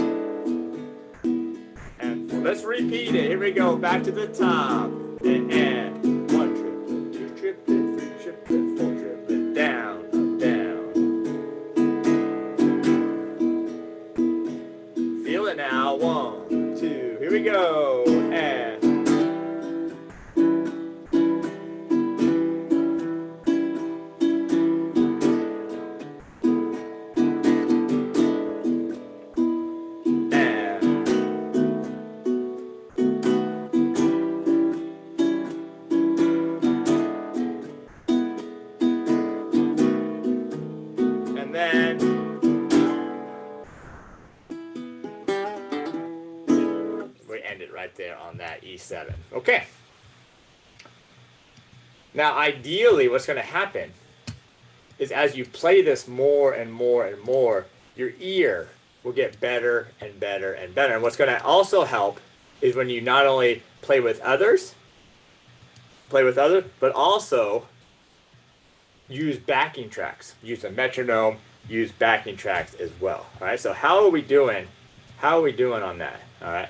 Speaker 1: and 4. Let's repeat it, here we go, back to the top, and 1 triplet, 2 triplet, 3 triplet, 4 triplet, down, up, down. Feel it now, 1, 2, here we go, and there on that E7. Okay. Now, ideally, what's going to happen is as you play this more and more and more, your ear will get better and better and better. And what's going to also help is when you not only play with others, but also use backing tracks. Use a metronome, use backing tracks as well. All right, so how are we doing? How are we doing on that? All right.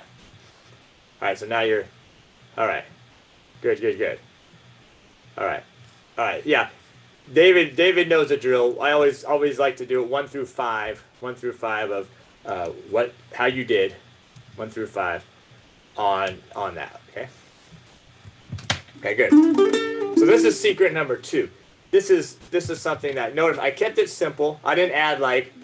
Speaker 1: All right, so now you're, all right, good. All right, yeah. David knows the drill. I always like to do it 1 through 5 of how you did, 1 through 5 on that. Okay, good. So this is secret number 2. This is something that, notice I kept it simple. I didn't add like.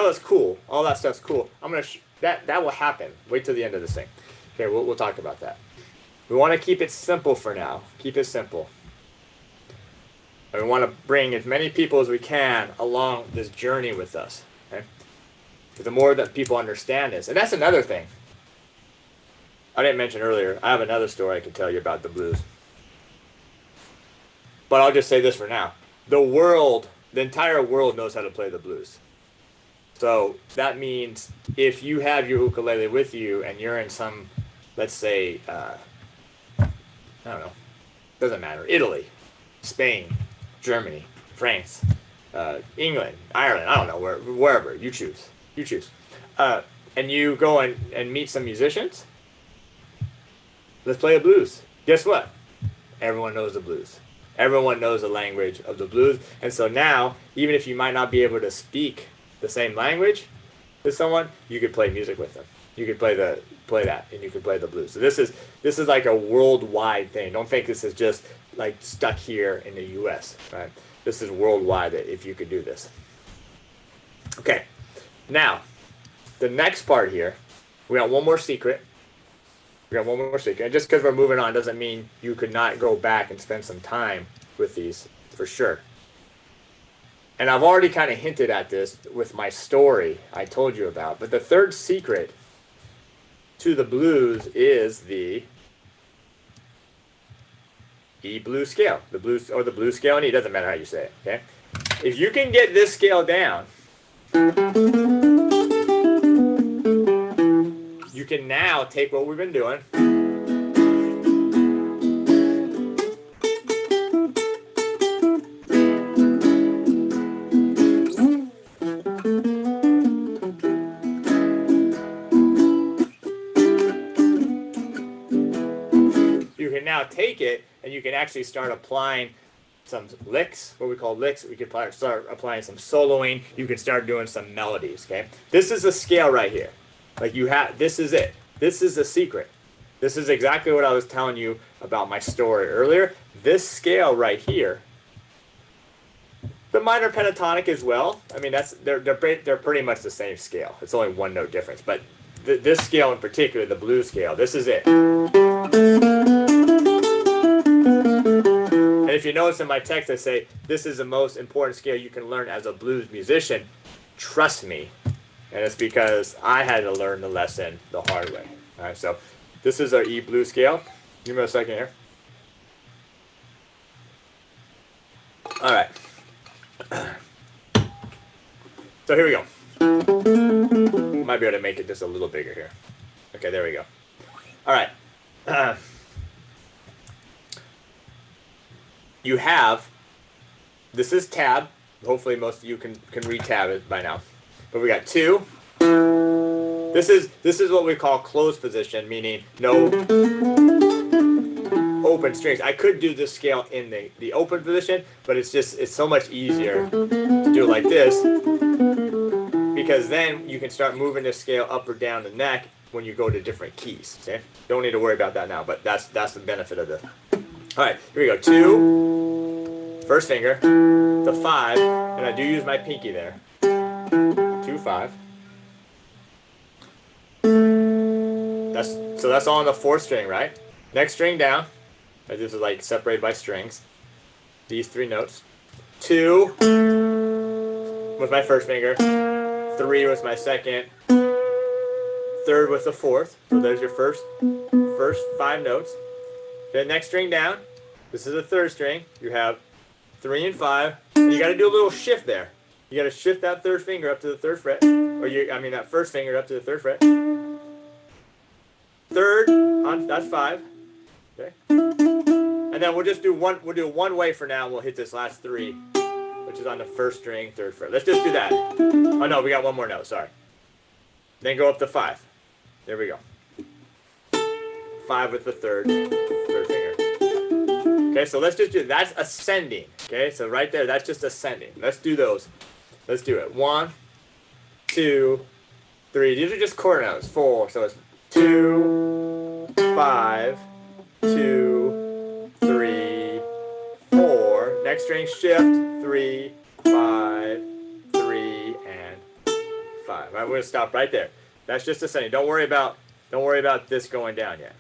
Speaker 1: It's cool. All that stuff's cool. I'm gonna that will happen. Wait till the end of this thing. Okay, we'll talk about that. We want to keep it simple for now. Keep it simple. And we want to bring as many people as we can along this journey with us. Okay? The more that people understand this, and that's another thing. I didn't mention earlier, I have another story I can tell you about the blues. But I'll just say this for now. The entire world knows how to play the blues. So that means if you have your ukulele with you and you're in some, let's say, I don't know, doesn't matter, Italy, Spain, Germany, France, England, Ireland, I don't know, wherever, you choose. And you go and meet some musicians, let's play a blues. Guess what? Everyone knows the blues. Everyone knows the language of the blues. And so now, even if you might not be able to speak the same language to someone, you could play music with them. You could play that, and you could play the blues. So this is like a worldwide thing. Don't think this is just like stuck here in the U.S. Right? This is worldwide. If you could do this. Okay, now the next part here, we got one more secret. And just because we're moving on doesn't mean you could not go back and spend some time with these for sure. And I've already kind of hinted at this with my story I told you about. But the third secret to the blues is the E blues scale. The blues scale in E, doesn't matter how you say it, okay? If you can get this scale down, you can now take what we've been doing take it and you can actually start applying some licks, what we call licks. We can start applying some soloing. You can start doing some melodies, okay? This is a scale right here. Like this is it. This is the secret. This is exactly what I was telling you about my story earlier. This scale right here, the minor pentatonic as well. I mean, they're pretty much the same scale. It's only one note difference, but this scale in particular, the blues scale, this is it. And if you notice in my text, I say, this is the most important scale you can learn as a blues musician. Trust me. And it's because I had to learn the lesson the hard way. All right, so this is our E blues scale. Give me a second here. All right. So here we go. Might be able to make it just a little bigger here. Okay, there we go. All right. You have, this is tab. Hopefully most of you can read tab it by now. But we got 2. This is what we call closed position, meaning no open strings. I could do this scale in the open position, but it's so much easier to do it like this, because then you can start moving this scale up or down the neck when you go to different keys. Okay? Don't need to worry about that now, but that's the benefit of this. All right, here we go. 2, first finger, to 5, and I do use my pinky there. 2, 5. That's all on the 4th string, right? Next string down. This is like separated by strings. These 3 notes. 2 with my first finger. 3 with my second. 3rd with the 4th. So there's your first 5 notes. Then next string down. This is the 3rd string. You have 3 and 5. And you got to do a little shift there. You got to shift that 3rd finger up to the 3rd fret. That first finger up to the 3rd fret. 3rd on, that's 5. Okay. And then we'll do one way for now, and we'll hit this last 3, which is on the 1st string, 3rd fret. Let's just do that. Oh no, we got one more note, sorry. Then go up to 5. There we go. 5 with the 3rd finger. Okay, so let's just do, that's ascending. Okay, so right there, that's just ascending. Let's do those. Let's do it. 1, 2, 3. These are just quarter notes. 4, so it's 2, 5, 2, 3, 4. Next string shift. 3, 5, 3, and 5. All right, we're gonna stop right there. That's just ascending. Don't worry about this going down yet.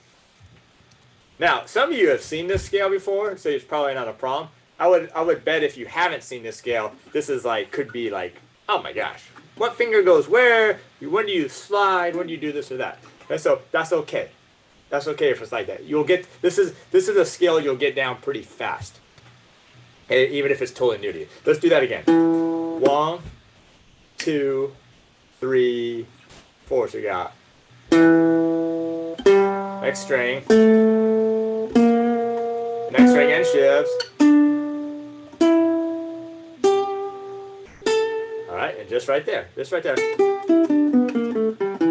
Speaker 1: Now, some of you have seen this scale before, so it's probably not a problem. I would bet if you haven't seen this scale, this is like could be like, oh my gosh, what finger goes where? When do you slide? When do you do this or that? And so that's okay. That's okay if it's like that. You'll get this is a scale you'll get down pretty fast, even if it's totally new to you. Let's do that again. 1, 2, 3, 4. So you got next string, next string and shifts. All right, and just right there,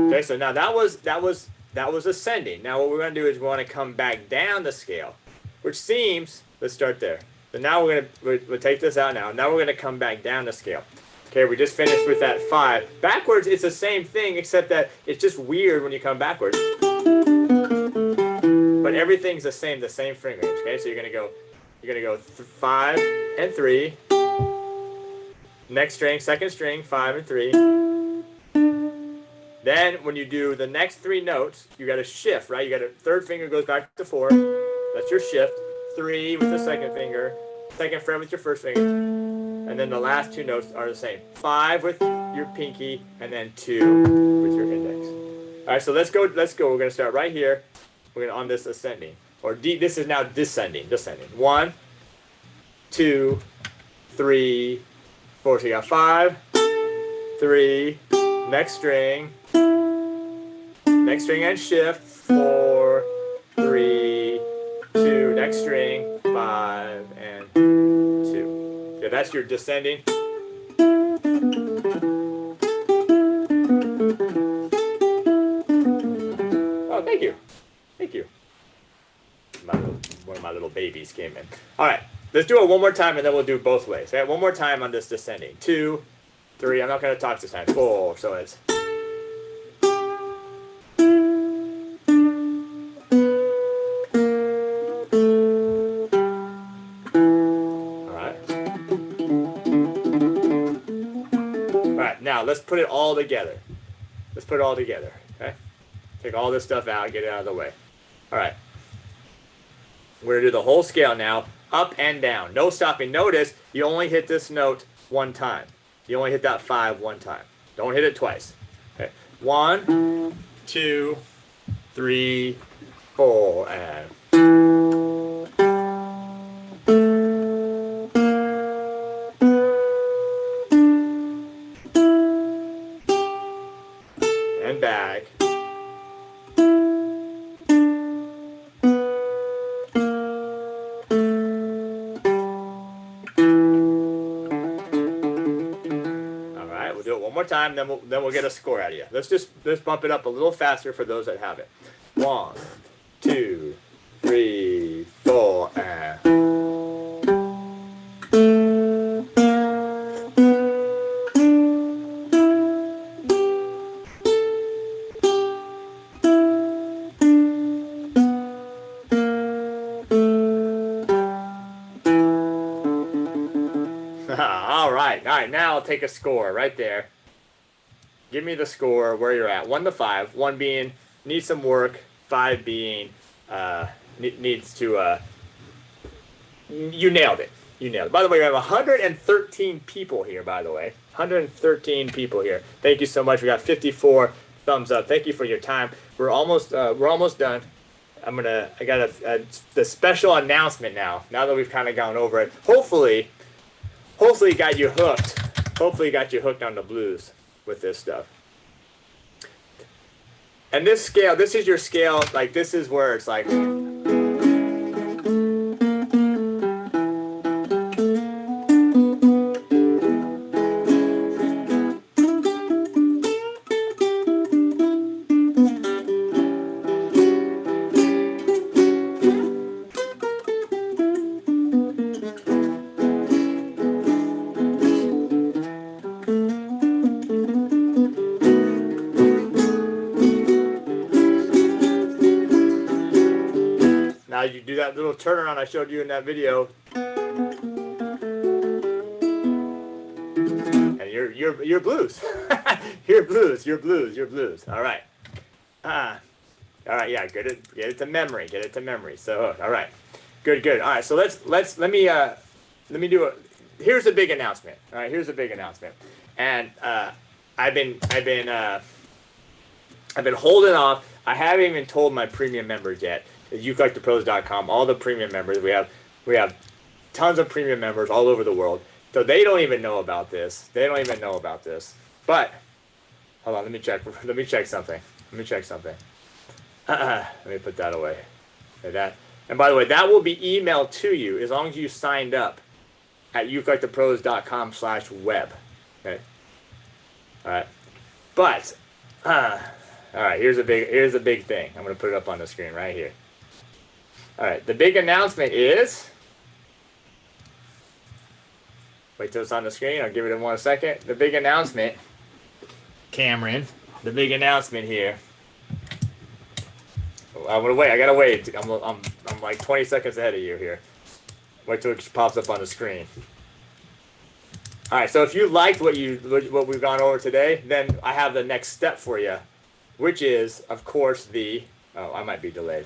Speaker 1: Okay, so now that was ascending. Now what we're going to do is we want to come back down the scale, which seems, let's start there. So now we'll take this out now. Now we're going to come back down the scale. Okay, we just finished with that 5. Backwards, it's the same thing, except that it's just weird when you come backwards. But everything's the same finger range. Okay, so you're gonna go 5 and 3. Next string, second string, 5 and 3. Then when you do the next 3 notes, you got to shift, right? You got a third finger goes back to 4. That's your shift. 3 with the second finger, second fret with your first finger, and then the last 2 notes are the same. 5 with your pinky, and then 2 with your index. All right, so let's go. We're gonna start right here. We're gonna on this ascending, or this is now descending. 1, 2, 3, 4. So you got 5, 3, next string and shift, 4, 3, 2, next string, 5 and 2. Okay, that's your descending. Oh, thank you. One of my little babies came in. All right, let's do it one more time, and then we'll do both ways. Okay, one more time on this descending. 2, 3. I'm not going to talk this time. 4. So it's. All right. Now let's put it all together. Okay. Take all this stuff out. Get it out of the way. All right. We're going to do the whole scale now, up and down. No stopping. Notice you only hit this note one time. You only hit that 5 one time. Don't hit it twice. Okay. 1, 2, 3, 4, and. And back. One more time, then we'll get a score out of you. Let's bump it up a little faster for those that have it. 1, 2, 3, 4, and. All right. Now I'll take a score right there. Give me the score where you're at. 1 to 5. 1 being needs some work. 5 being needs to. You nailed it. By the way, we have 113 people here. By the way, 113 people here. Thank you so much. We got 54 thumbs up. Thank you for your time. We're almost done. I got the special announcement now. Now that we've kind of gone over it. Hopefully it got you hooked. Hopefully it got you hooked on the blues with this stuff. And this scale, this is your scale, like this is where it's like. Now you do that little turnaround I showed you in that video, and you're blues. you're blues. All right. All right. Yeah. Get it to memory. So all right. Good. All right. So let me let me do it. Here's a big announcement. All right, here's a big announcement. And I've been holding off. I haven't even told my premium members yet. At ukulelethepros.com, all the premium members. We have tons of premium members all over the world. So they don't even know about this. They don't even know about this. But hold on, let me check something. Let me put that away. Okay, that. And by the way, that will be emailed to you as long as you signed up at ukulelethepros.com/web. Okay. All right. But all right, here's a big thing. I'm going to put it up on the screen right here. All right, the big announcement is, wait till it's on the screen. I'll give it in 1 second. The big announcement, Cameron, the big announcement here. I'm going to wait. I got to wait. I'm like 20 seconds ahead of you here. Wait till it pops up on the screen. All right, so if you liked what we've gone over today, then I have the next step for you, which is, of course, I might be delayed.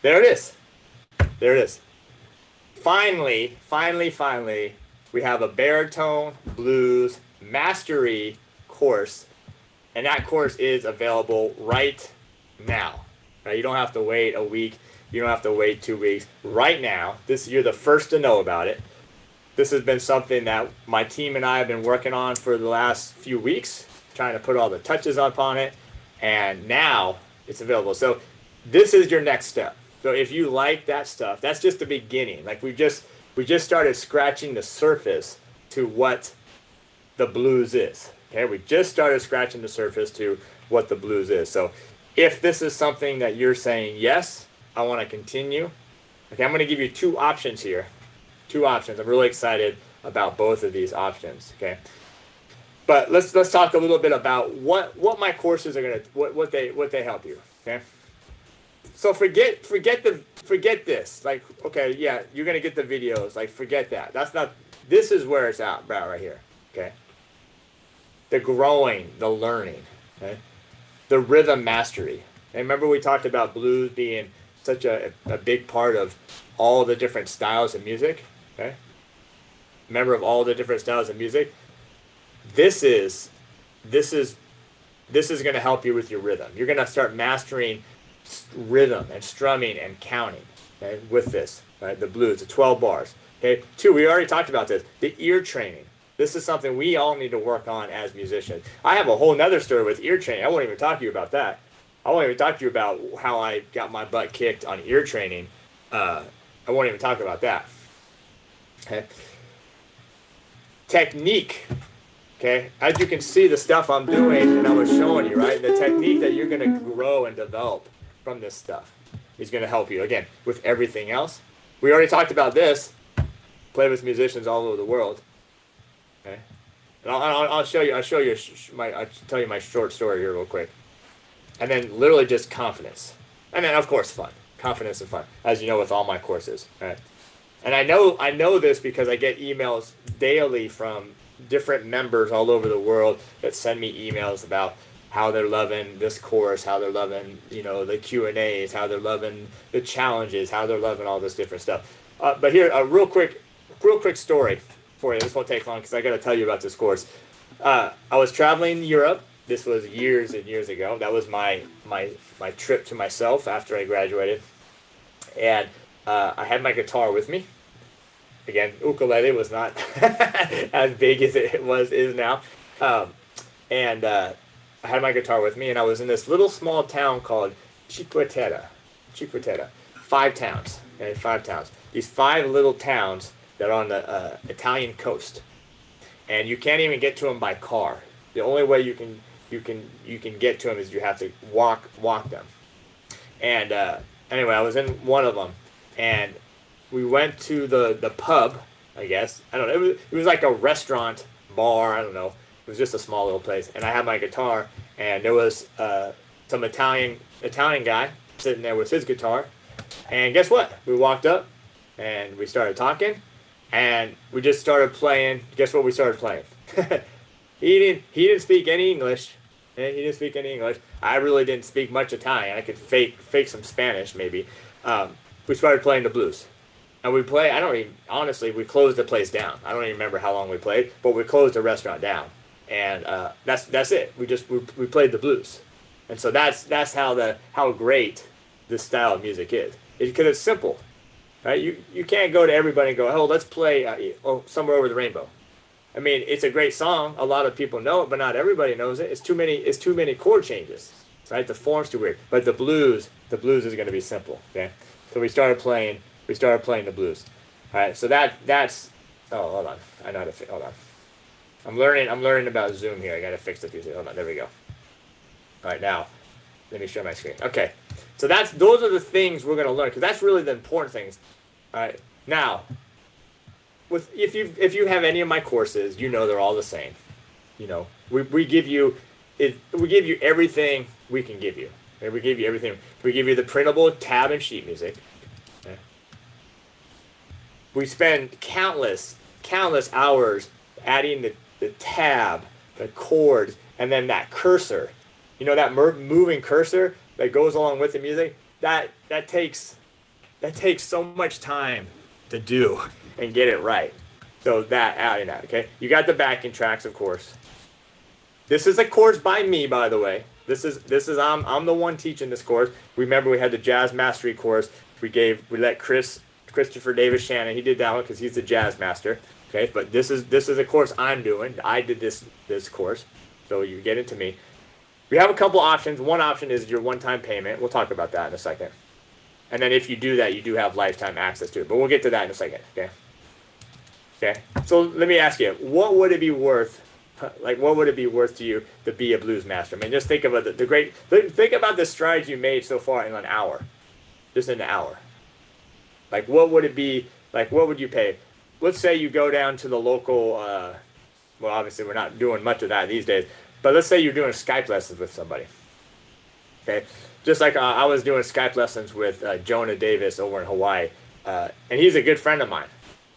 Speaker 1: There it is. Finally, we have a baritone blues mastery course, and that course is available right now. Right? You don't have to wait a week. You don't have to wait 2 weeks. Right now, you're the first to know about it. This has been something that my team and I have been working on for the last few weeks, trying to put all the touches upon it, and now it's available. So this is your next step. So if you like that stuff, that's just the beginning. Like we just started scratching the surface to what the blues is. Okay, we just started scratching the surface to what the blues is. So if this is something that you're saying, yes, I want to continue, okay, I'm going to give you two options here. Two options. I'm really excited about both of these options. Okay, but let's talk a little bit about what my courses are gonna what they help you. Okay, so forget this. Like, okay, yeah, you're gonna get the videos. Like, forget that. That's not. This is where it's at right here. Okay, the growing, the learning. Okay, the rhythm mastery. And remember we talked about blues being such a big part of all the different styles of music. Okay. Remember of all the different styles of music. This is going to help you with your rhythm. You're going to start mastering rhythm and strumming and counting. Okay, with this, right? The blues, the 12 bars. Okay. 2, we already talked about this. The ear training. This is something we all need to work on as musicians. I have a whole nother story with ear training. I won't even talk to you about that. I won't even talk to you about how I got my butt kicked on ear training. I won't even talk about that. Okay. Technique. Okay. As you can see, the stuff I'm doing and I was showing you, right? The technique that you're going to grow and develop from this stuff is going to help you, again, with everything else. We already talked about this. Play with musicians all over the world. Okay. And I'll show you. I'll tell you my short story here real quick. And then literally just confidence. And then, of course, fun. Confidence and fun, as you know, with all my courses. Right? And I know this because I get emails daily from different members all over the world that send me emails about how they're loving this course, how they're loving, the Q&As, how they're loving the challenges, how they're loving all this different stuff. But here, a real quick story for you. This won't take long because I got to tell you about this course. I was traveling in Europe. This was years and years ago. That was my trip to myself after I graduated. And I had my guitar with me. Again, ukulele was not as big as it is now. And I had my guitar with me, and I was in this little small town called Chiquitera. 5 towns. Okay, 5 towns. These 5 little towns that are on the Italian coast. And you can't even get to them by car. The only way you can get to them is you have to walk them. And anyway, I was in one of them, and we went to the pub, I guess. I don't know. It was like a restaurant, bar, I don't know. It was just a small little place. And I had my guitar, and there was some Italian guy sitting there with his guitar. And guess what? We walked up, and we started talking, and we just started playing. Guess what we started playing? He didn't speak any English. He didn't speak any English. I really didn't speak much Italian. I could fake some Spanish maybe. We started playing the blues. And we play, I don't even, honestly, we closed the place down. I don't even remember how long we played, but we closed the restaurant down. And that's it. We played the blues. And so that's how great this style of music is. Because it's simple, right? You can't go to everybody and go, oh, let's play Somewhere Over the Rainbow. I mean, it's a great song. A lot of people know it, but not everybody knows it. It's too many chord changes, right? The form's too weird. But the blues is going to be simple, okay? So we started playing the blues. All right, so that's oh, hold on. I know how to hold on. I'm learning about Zoom here. I got to fix the few things. Hold on. There we go. All right, now let me share my screen. Okay. So those are the things we're going to learn, because that's really the important things. All right. Now, if you have any of my courses, you know they're all the same. You know, we give you everything we can give you. Okay? We give you everything. We give you the printable tab and sheet music. Okay? We spend countless hours adding the tab, the chords, and then that cursor. You know, that moving cursor that goes along with the music, that takes so much time to do and get it right. So adding that, okay? You got the backing tracks, of course. This is a course by me, by the way. This is I'm the one teaching this course. Remember, we had the jazz mastery course. We let Christopher Davis Shannon, he did that one because he's the jazz master. Okay, but this is a course I'm doing. I did this course, so you get into me. We have a couple options. One option is your one-time payment. We'll talk about that in a second. And then if you do that, you do have lifetime access to it. But we'll get to that in a second. Okay. Okay. So let me ask you, what would it be worth? Like, what would it be worth to you to be a blues master? I mean, just think about think about the strides you made so far in an hour, just in an hour. Like, what would it be? Like, what would you pay? Let's say you go down to the local. Well, obviously, we're not doing much of that these days. But let's say you're doing Skype lessons with somebody. Okay, just like I was doing Skype lessons with Jonah Davis over in Hawaii, and he's a good friend of mine.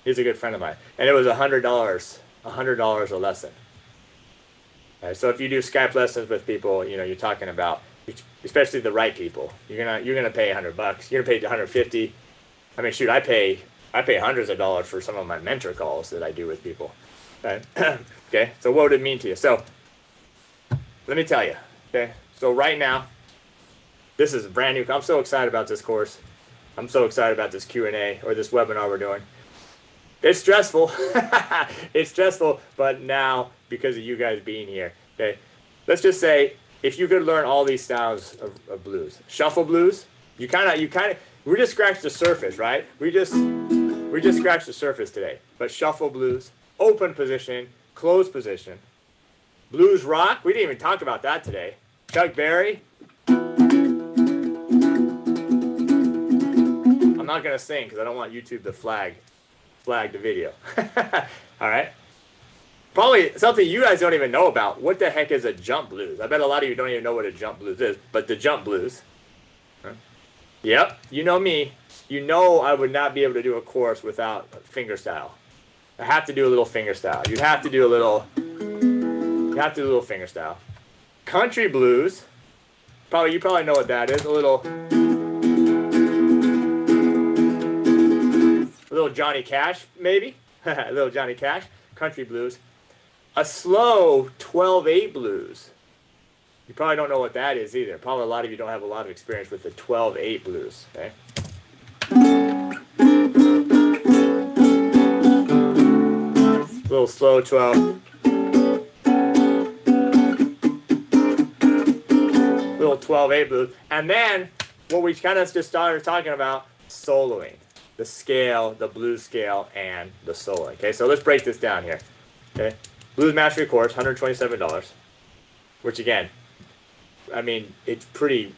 Speaker 1: And it was $100 a lesson. So if you do Skype lessons with people, you know, you're talking about, especially the right people, you're gonna pay $100. You're gonna pay $150. I mean, shoot, I pay hundreds of dollars for some of my mentor calls that I do with people. Right? Okay, so what would it mean to you? So let me tell you. Okay, so right now, this is brand new. I'm so excited about this course. I'm so excited about this Q&A or this webinar we're doing. It's stressful. It's stressful, but now because of you guys being here, okay, let's just say if you could learn all these styles of blues, shuffle blues, we just scratched the surface, right? We just scratched the surface today. But shuffle blues, open position, closed position, blues rock. We didn't even talk about that today. Chuck Berry. I'm not gonna sing because I don't want YouTube to flag the video. All right. Probably something you guys don't even know about. What the heck is a jump blues? I bet a lot of you don't even know what a jump blues is. But the jump blues. Huh? Yep. You know me. You know I would not be able to do a course without finger style. I have to do a little finger style. You have to do a little finger style. Country blues. You probably know what that is. A little Johnny Cash, maybe. A little Johnny Cash. Country blues. A slow 12/8 blues. You probably don't know what that is either. Probably a lot of you don't have a lot of experience with the 12/8 blues. Okay. Little slow 12. Little 12/8 blues. And then what we kind of just started talking about, soloing. The scale, the blues scale, and the soloing. Okay, so let's break this down here. Okay, blues mastery course, $127. Which again, I mean, it's pretty.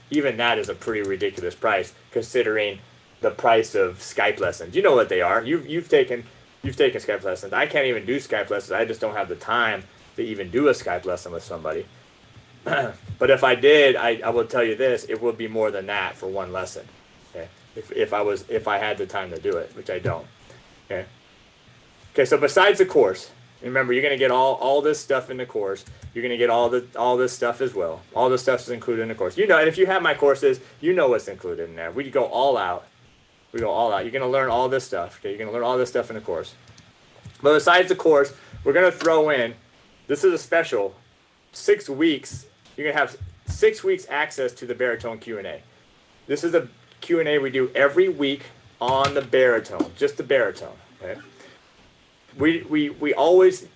Speaker 1: Even that is a pretty ridiculous price considering the price of Skype lessons. You know what they are. You've taken Skype lessons. I can't even do Skype lessons. I just don't have the time to even do a Skype lesson with somebody. But if I did, I will tell you this: it would be more than that for one lesson. Okay. If I had the time to do it, which I don't. Okay. Okay, so besides the course, remember you're gonna get all this stuff in the course. You're gonna get all this stuff as well. All this stuff is included in the course. You know, and if you have my courses, you know what's included in there. We go all out. We go all out. You're going to learn all this stuff. Okay, you're going to learn all this stuff in the course. But besides the course, we're going to throw in, this is a special, 6 weeks. You're going to have 6 weeks access to the Baritone Q&A. This is a Q&A we do every week on the baritone, just the baritone. Okay? We always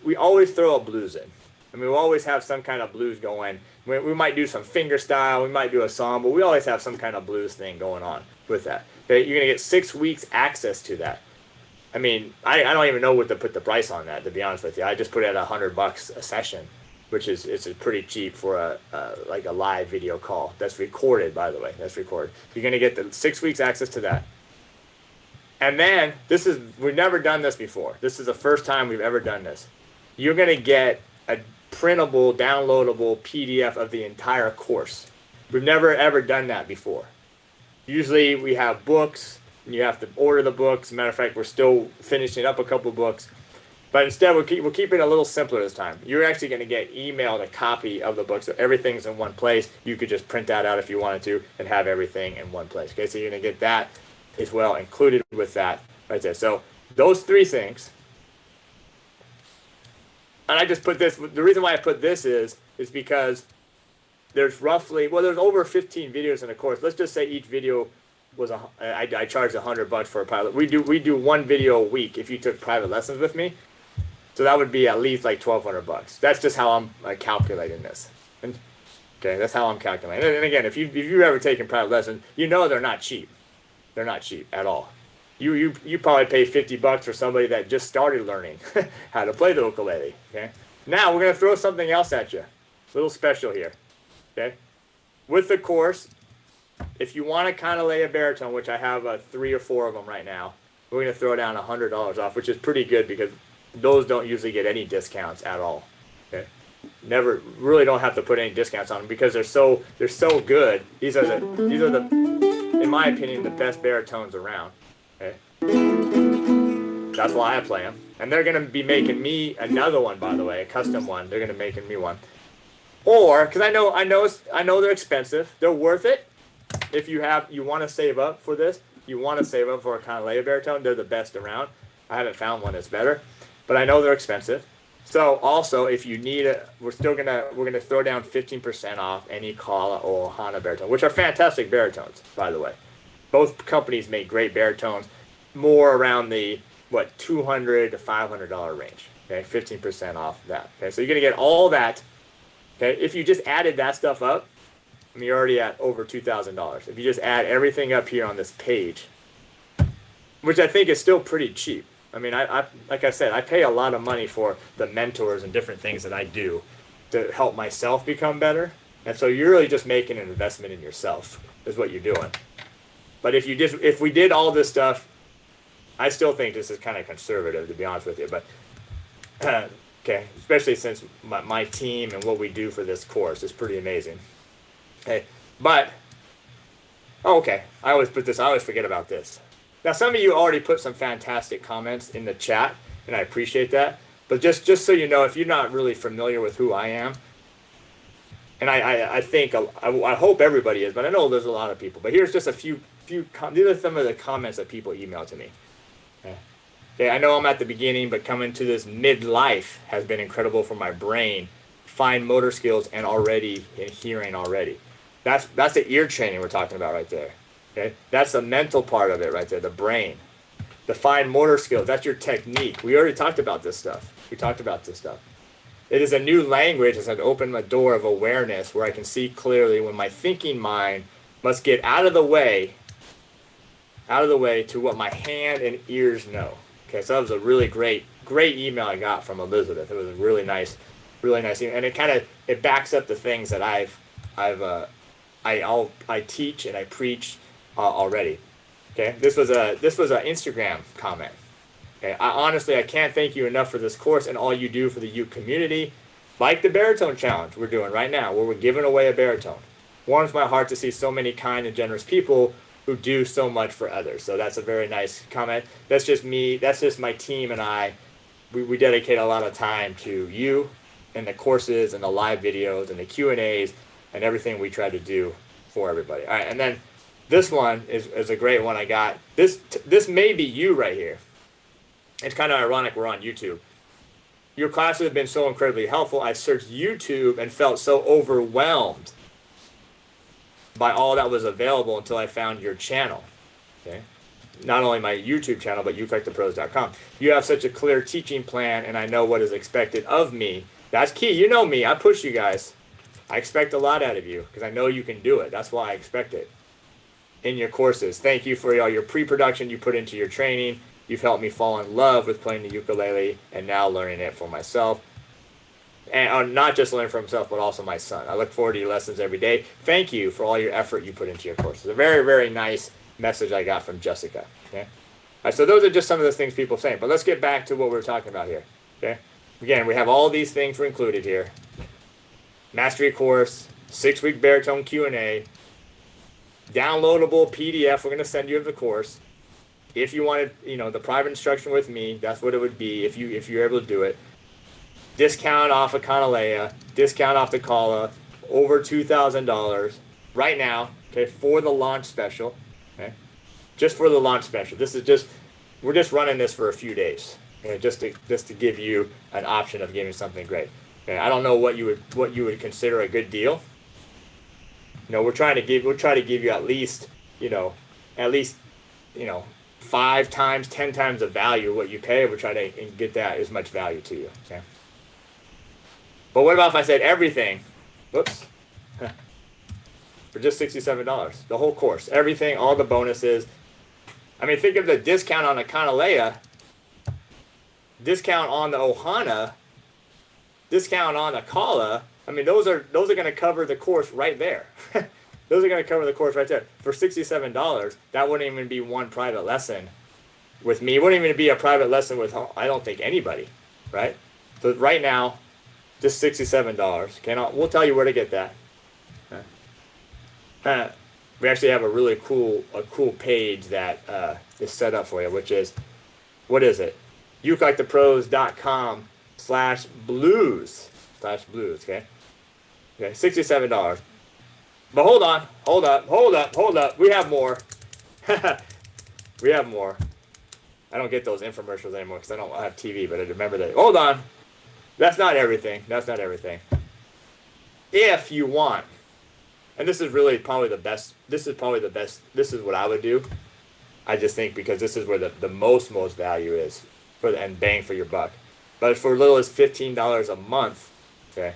Speaker 1: throw a blues in. I mean, we always have some kind of blues going. We might do some finger style, we might do a song, but we always have some kind of blues thing going on with that. Okay? You're going to get 6 weeks access to that. I mean, I don't even know what to put the price on that, to be honest with you. I just put it at $100 a session, which is pretty cheap for like a live video call. That's recorded, by the way. That's recorded. You're going to get the 6 weeks access to that. And then we've never done this before. This is the first time we've ever done this. You're going to get a printable, downloadable PDF of the entire course. We've never ever done that before. Usually we have books, and you have to order the books. As a matter of fact, we're still finishing up a couple of books. But instead, we're keeping it a little simpler this time. You're actually going to get emailed a copy of the book, so everything's in one place. You could just print that out if you wanted to and have everything in one place. Okay, so you're going to get that as well included with that right there. So those 3 things. And I just put this, the reason why I put this is because there's over 15 videos in the course. Let's just say each video was I charge $100 for a pilot. We do 1 video a week if you took private lessons with me. So that would be at least like $1,200. That's just how I'm calculating this. And, okay, that's how I'm calculating. And again, if you've ever taken private lessons, you know they're not cheap. They're not cheap at all. You probably pay $50 for somebody that just started learning how to play the ukulele. Okay. Now we're gonna throw something else at you. A little special here. Okay. With the course, if you want to kind of lay a baritone, which I have 3 or 4 of them right now, we're going to throw down $100 off, which is pretty good because those don't usually get any discounts at all. Okay, really don't have to put any discounts on them because they're so good. These are the, in my opinion, the best baritones around. Okay, that's why I play them, and they're going to be making me another one, by the way, a custom one. They're going to be making me one, or because I know they're expensive, they're worth it. If you want to save up for this, you want to save up for a Guitarlele baritone, they're the best around. I haven't found one that's better, but I know they're expensive. So also, if you need it, we're gonna throw down 15% off any Kala or Ohana baritone, which are fantastic baritones, by the way. Both companies make great baritones, more around the $200 to $500 range. Okay, 15% off that. Okay, so you're gonna get all that. Okay, if you just added that stuff up, I mean, you're already at over $2,000. If you just add everything up here on this page, which I think is still pretty cheap. I mean, I like I said, I pay a lot of money for the mentors and different things that I do to help myself become better. And so you're really just making an investment in yourself is what you're doing. But if we did all this stuff, I still think this is kind of conservative, to be honest with you. But okay, especially since my team and what we do for this course is pretty amazing. Okay, but okay, I always forget about this. Now, some of you already put some fantastic comments in the chat, and I appreciate that. But just so you know, if you're not really familiar with who I am, and I think I hope everybody is, but I know there's a lot of people. But here's just a few. These are some of the comments that people email to me. Okay, I know I'm at the beginning, but coming to this midlife has been incredible for my brain, fine motor skills, and hearing already. That's the ear training we're talking about right there. Okay, that's the mental part of it right there, the brain. The fine motor skills, that's your technique. We already talked about this stuff. It is a new language. It's an open a door of awareness where I can see clearly when my thinking mind must get out of the way to what my hand and ears know. Okay, so that was a really great email I got from Elizabeth. It was a really nice email. And it backs up the things that I teach and I preach already. Okay, this was an Instagram comment. Okay, I can't thank you enough for this course and all you do for the uke community, like the baritone challenge we're doing right now, where we're giving away a baritone. Warms my heart to see so many kind and generous people who do so much for others. So that's a very nice comment. That's just me. That's just my team and I. We dedicate a lot of time to you and the courses and the live videos and the Q&As and everything we try to do for everybody. All right, and then This one is a great one I got. This may be you right here. It's kind of ironic we're on YouTube. Your classes have been so incredibly helpful. I searched YouTube and felt so overwhelmed by all that was available until I found your channel. Okay. Not only my YouTube channel, but ukulelethepros.com. You have such a clear teaching plan, and I know what is expected of me. That's key. You know me. I push you guys. I expect a lot out of you because I know you can do it. That's why I expect it in your courses. Thank you for all your pre-production you put into your training. You've helped me fall in love with playing the ukulele and now learning it for myself. And not just learning for myself, but also my son. I look forward to your lessons every day. Thank you for all your effort you put into your courses. A very, very nice message I got from Jessica. Okay. All right, so those are just some of the things people are saying. But let's get back to what we're talking about here. Okay. Again, we have all these things included here. Mastery course, 6-week baritone Q&A, downloadable PDF. We're going to send you the course. If you wanted, the private instruction with me, that's what it would be if you're able to do it. Discount off of Guitarlele, discount off the Kala, over $2,000 right now. Okay, for the launch special. Okay, just for the launch special. We're just running this for a few days. Okay, just to give you an option of getting something great. Okay, I don't know what you would consider a good deal. We'll try to give you at least 5 times, 10 times the value of what you pay. We'll try to get that as much value to you. Okay. But what about if I said everything? Whoops. For just $67, the whole course, everything, all the bonuses. I mean, think of the discount on the Guitarlele, discount on the Ohana, discount on the Kala. I mean, those are going to cover the course right there. Those are going to cover the course right there. For $67, that wouldn't even be one private lesson with me. It wouldn't even be a private lesson with, I don't think, anybody, right? So right now, just $67. Okay, we'll tell you where to get that. We actually have a really cool page that is set up for you, which is, what is it? ukulelethepros.com/blues. Okay? Okay, $67. But hold up. We have more. We have more. I don't get those infomercials anymore because I don't have TV, but I remember that. Hold on. That's not everything. If you want, and this is really probably the best, this is what I would do. I just think because this is where the most value is and bang for your buck. But for as little as $15 a month, okay,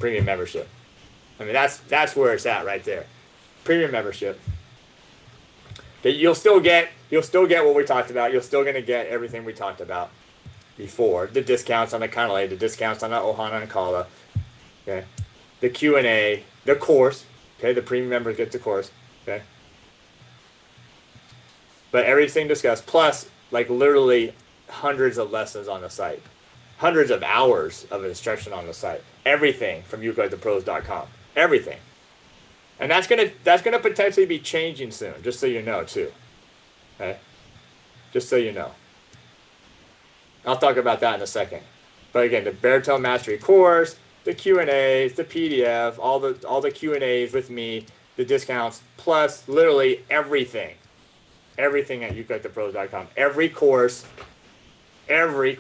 Speaker 1: premium membership. I mean, that's where it's at right there. Premium membership. Okay, you'll still get what we talked about. You're still going to get everything we talked about before. The discounts on the Guitarlele, the discounts on the Ohana and Kala. Okay. The Q&A, the course. Okay, the premium members get the course. Okay. But everything discussed, plus like literally hundreds of lessons on the site. Hundreds of hours of instruction on the site. Everything from ukulelethepros.com. Everything. And that's gonna potentially be changing soon, just so you know too. Okay? Just so you know. I'll talk about that in a second. But again, the baritone mastery course, the Q&As, the PDF, all the Q&As with me, the discounts, plus literally everything. Everything at ukulelethepros.com. Every course, every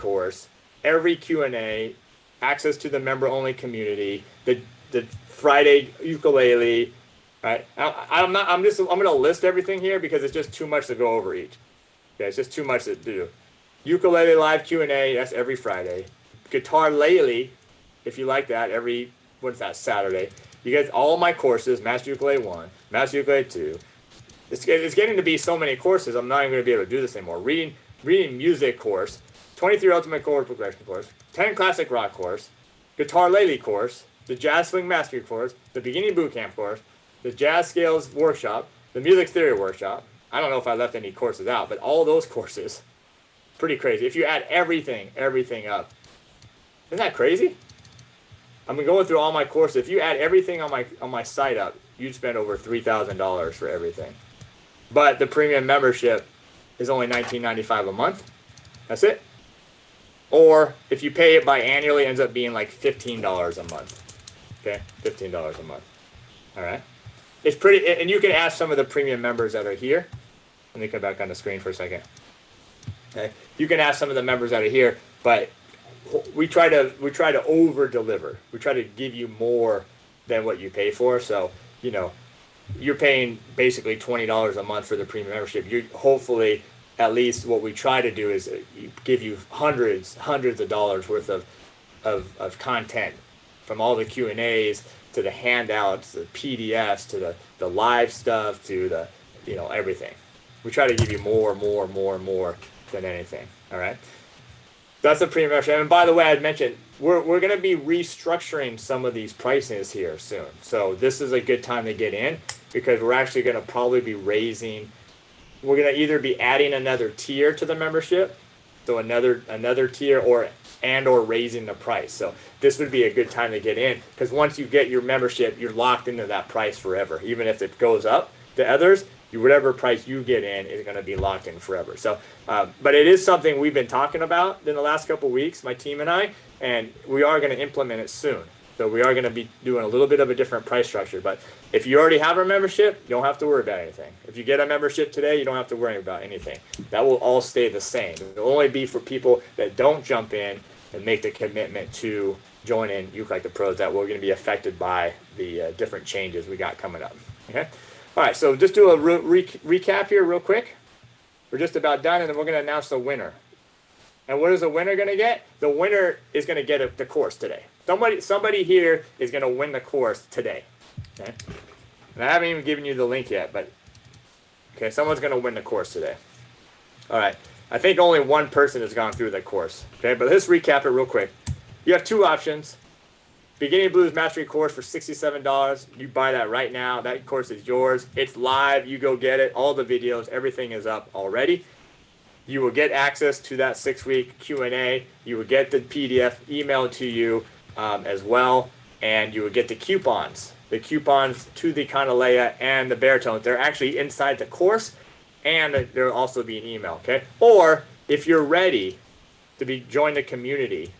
Speaker 1: Q&A, access to the member-only community, the Friday ukulele, right? I'm going to list everything here because it's just too much to go over each. Okay, it's just too much to do. Ukulele live Q&A, that's every Friday. Guitarlele, if you like that, Saturday. You get all my courses, Master Ukulele 1, Master Ukulele 2. It's getting to be so many courses, I'm not even going to be able to do this anymore. Reading music course, 23 Ultimate Chord Progression course, 10 Classic Rock course, Guitarlele course, the Jazz Swing Mastery course, the Beginning Bootcamp course, the Jazz Scales Workshop, the Music Theory Workshop. I don't know if I left any courses out, but all those courses, pretty crazy. If you add everything up, isn't that crazy? I'm going through all my courses. If you add everything on my site up, you'd spend over $3,000 for everything. But the premium membership is only $19.95 a month. That's it. Or if you pay it biannually, it ends up being like $15 a month. Okay, $15 a month. All right. it's pretty, and you can ask some of the premium members that are here. Let me come back on the screen for a second. Okay, you can ask some of the members that are here, but we try to over deliver. We try to give you more than what you pay for. So, you know, you're paying basically $20 a month for the premium membership. You hopefully, at least what we try to do is give you hundreds of dollars worth of content, from all the Q&As to the handouts, the PDFs, to the live stuff, to the, you know, everything. We try to give you more than anything. All right. That's the premium membership. And by the way, I'd mentioned we're going to be restructuring some of these prices here soon. So this is a good time to get in, because we're actually going to probably be raising. We're going to either be adding another tier to the membership, so another tier, or raising the price. So this would be a good time to get in, because once you get your membership, you're locked into that price forever. Even if it goes up to others, whatever price you get in is going to be locked in forever. So, but it is something we've been talking about in the last couple of weeks, my team and I, and we are going to implement it soon. So we are going to be doing a little bit of a different price structure. But if you already have a membership, you don't have to worry about anything. If you get a membership today, you don't have to worry about anything. That will all stay the same. It'll only be for people that don't jump in and make the commitment to join in Uke Like the Pros, that we're going to be affected by the different changes we got coming up. Okay. All right, so just do a recap here real quick. We're just about done, and then we're going to announce the winner. And what is the winner going to get? The winner is going to get the course today. Somebody here is going to win the course today. Okay? And I haven't even given you the link yet, but okay, someone's going to win the course today. All right, I think only one person has gone through the course. Okay, but let's recap it real quick. You have two options. Beginning Blues Mastery course for $67. You buy that right now. That course is yours. It's live. You go get it. All the videos, everything is up already. You will get access to that 6-week Q&A. You will get the PDF emailed to you as well. And you will get the coupons. The coupons to the Guitarlele and the Baritone. They're actually inside the course, and there will also be an email. Okay. Or if you're ready to join the community,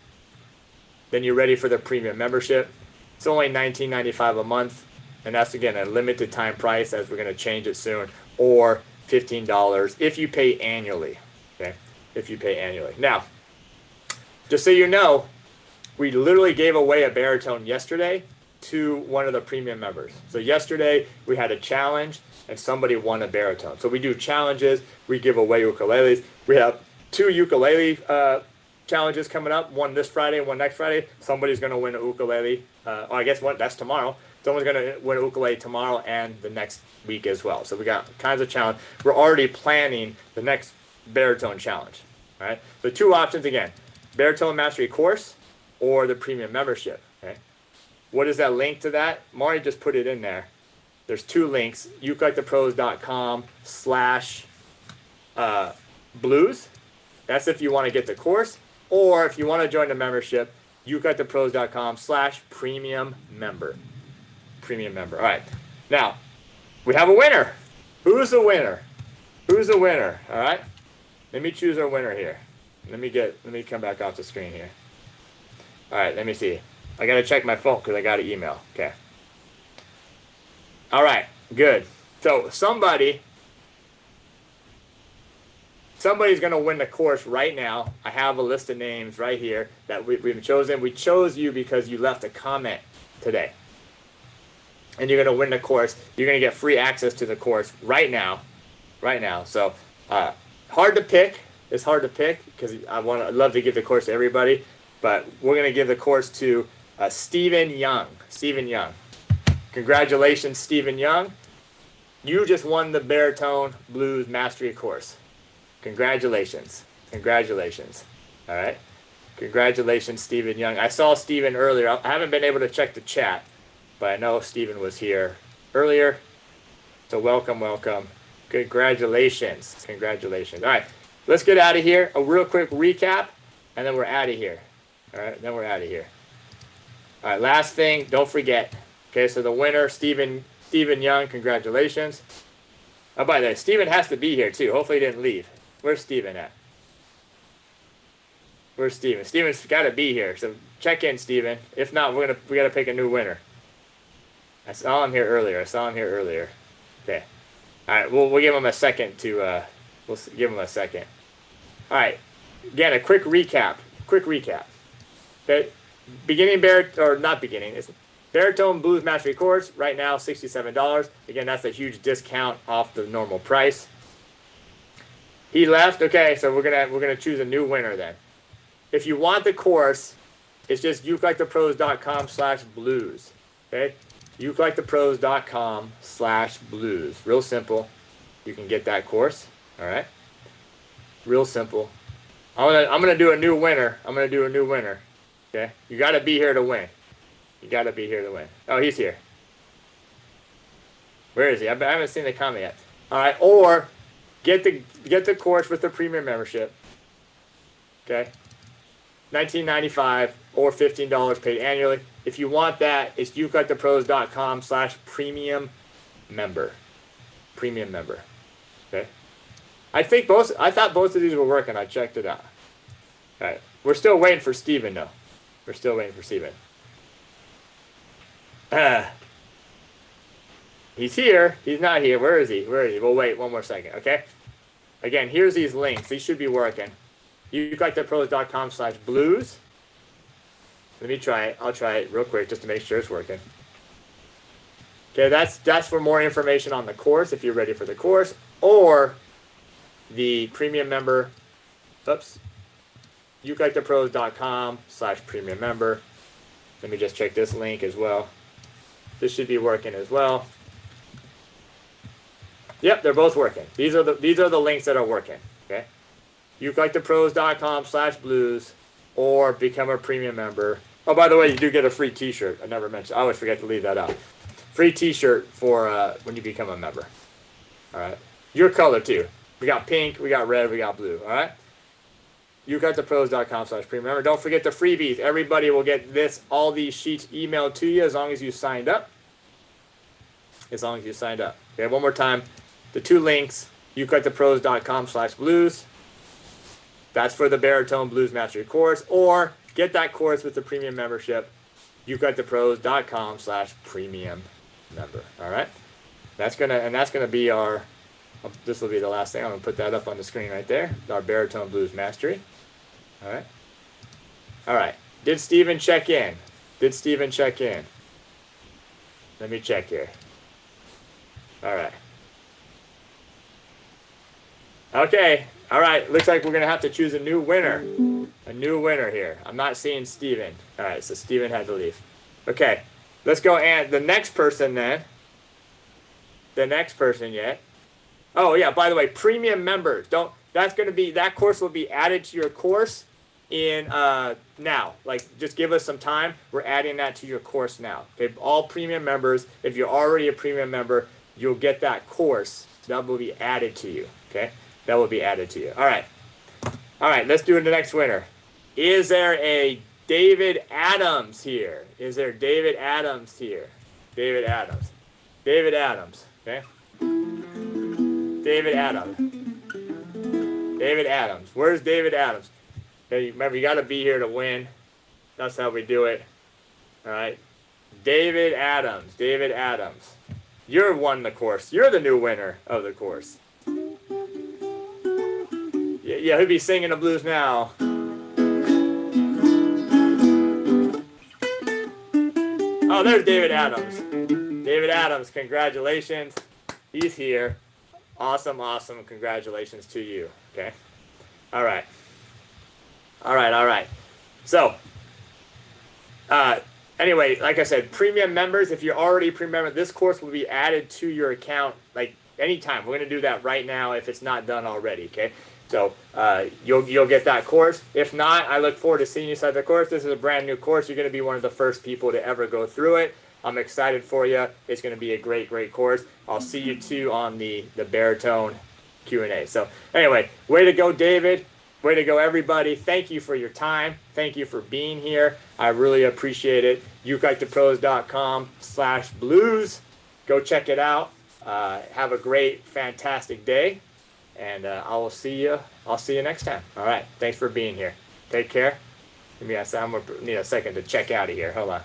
Speaker 1: then you're ready for the premium membership. It's only $19.95 a month, and that's, again, a limited time price, as we're going to change it soon, or $15 if you pay annually. Okay, if you pay annually. Now, just so you know, we literally gave away a Baritone yesterday to one of the premium members. So yesterday we had a challenge, and somebody won a Baritone. So we do challenges. We give away ukuleles. We have 2 ukulele challenges coming up, one this Friday and one next Friday. Somebody's going to win a ukulele. I guess that's tomorrow. Someone's going to win a ukulele tomorrow and the next week as well. So we got kinds of challenge. We're already planning the next Baritone challenge. All right. The 2 options again: Baritone Mastery course or the premium membership. Okay. What is that link to that? Mari just put it in there. There's 2 links: ukelikeThePros.com/blues. That's if you want to get the course. Or if you want to join the membership, ukelikeThePros.com/premium member. Premium member. All right. Now, we have a winner. Who's the winner? Who's the winner? All right. Let me choose our winner here. Let me come back off the screen here. All right. Let me see. I got to check my phone because I got an email. Okay. All right. Good. So somebody's going to win the course right now. I have a list of names right here that we've chosen. We chose you because you left a comment today. And you're going to win the course. You're going to get free access to the course right now. Right now. So hard to pick. It's hard to pick because I'd love to give the course to everybody. But we're going to give the course to Stephen Young. Stephen Young. Congratulations, Stephen Young. You just won the Baritone Blues Mastery course. Congratulations. Congratulations. All right. Congratulations, Stephen Young. I saw Stephen earlier. I haven't been able to check the chat, but I know Stephen was here earlier. So welcome, welcome. Congratulations. Congratulations. All right. Let's get out of here. A real quick recap, and then we're out of here. All right. Then we're out of here. All right. Last thing, don't forget. Okay. So the winner, Stephen Young, congratulations. Oh, by the way, Stephen has to be here too. Hopefully he didn't leave. Where's Stephen at? Where's Stephen? Stephen's got to be here. So check in, Stephen. If not, we got to pick a new winner. I saw him here earlier. Okay. All right. We'll give him a second to. We'll give him a second. All right. Again, a quick recap. Okay. Beginning or not beginning. It's Baritone Blues Mastery course right now, $67. Again, that's a huge discount off the normal price. He left. Okay, so we're gonna choose a new winner then. If you want the course, it's just ukulelethepros.com/blues. Okay, ukulelethepros.com/blues. Real simple. You can get that course. All right. Real simple. I'm gonna do a new winner. Okay, you got to be here to win. Oh, he's here. Where is he? I haven't seen the comment yet. All right, or get the course with the premium membership. Okay, $19.95 or $15 paid annually. If you want that, it's ukulelethepros.com/premium member. Premium member. Okay. I thought both of these were working. I checked it out. All right. We're still waiting for Steven though. He's here. He's not here. Where is he? We'll wait one more second. Okay. Again, here's these links. These should be working. ukulelethepros.com/blues. Let me try it. I'll try it real quick just to make sure it's working. Okay, that's for more information on the course if you're ready for the course or the premium member. Oops. ukulelethepros.com/premium member. Let me just check this link as well. This should be working as well. Yep, they're both working. These are the links that are working. Okay. ukulelethepros.com/blues or become a premium member. Oh, by the way, you do get a free t-shirt. I never mentioned. I always forget to leave that out. Free t-shirt for when you become a member. All right. Your color too. We got pink, we got red, we got blue. All right. ukulelethepros.com/premium member. Don't forget the freebies. Everybody will get all these sheets emailed to you as long as you signed up. Okay, one more time. The two links, ukulelethepros.com/blues. That's for the Baritone Blues Mastery course, or get that course with the premium membership, ukulelethepros.com/premium member. All right. That's gonna be our. This will be the last thing. I'm gonna put that up on the screen right there. Our Baritone Blues Mastery. All right. All right. Did Steven check in? Let me check here. All right. Okay. All right. Looks like we're going to have to choose a new winner. Here. I'm not seeing Steven. All right. So Steven had to leave. Okay. Let's go and the next person then. Oh, yeah. By the way, premium members. That course will be added to your course in now. Like, just give us some time. We're adding that to your course now. Okay. All premium members, if you're already a premium member, you'll get that course. That will be added to you. Okay. That will be added to you. All right. Let's do the next winner. Is there a David Adams here? David Adams. Okay. David Adams. Where's David Adams? Okay, remember, you got to be here to win. That's how we do it. All right. David Adams. You're won the course. You're the new winner of the course. Yeah, he'll be singing the blues now. Oh, there's David Adams. Congratulations. He's here. Awesome. Congratulations to you. Okay. All right. So, anyway, like I said, premium members, if you're already a premium member, this course will be added to your account like anytime. We're going to do that right now if it's not done already. Okay. So you'll get that course. If not, I look forward to seeing you inside the course. This is a brand new course. You're going to be one of the first people to ever go through it. I'm excited for you. It's going to be a great course. I'll see you too on the Baritone Q&A. So anyway, way to go, David. Way to go, everybody. Thank you for your time. Thank you for being here. I really appreciate it. ukulelethepros.com/blues. Go check it out. Have a great, fantastic day. And I will see you. I'll see you next time. All right. Thanks for being here. Take care. I'm going to need a second to check out of here. Hold on.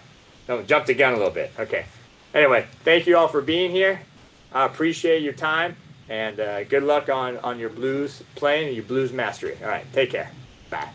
Speaker 1: Don't jump the gun a little bit. Okay. Anyway, thank you all for being here. I appreciate your time, and good luck on your blues playing and your blues mastery. All right, take care. Bye.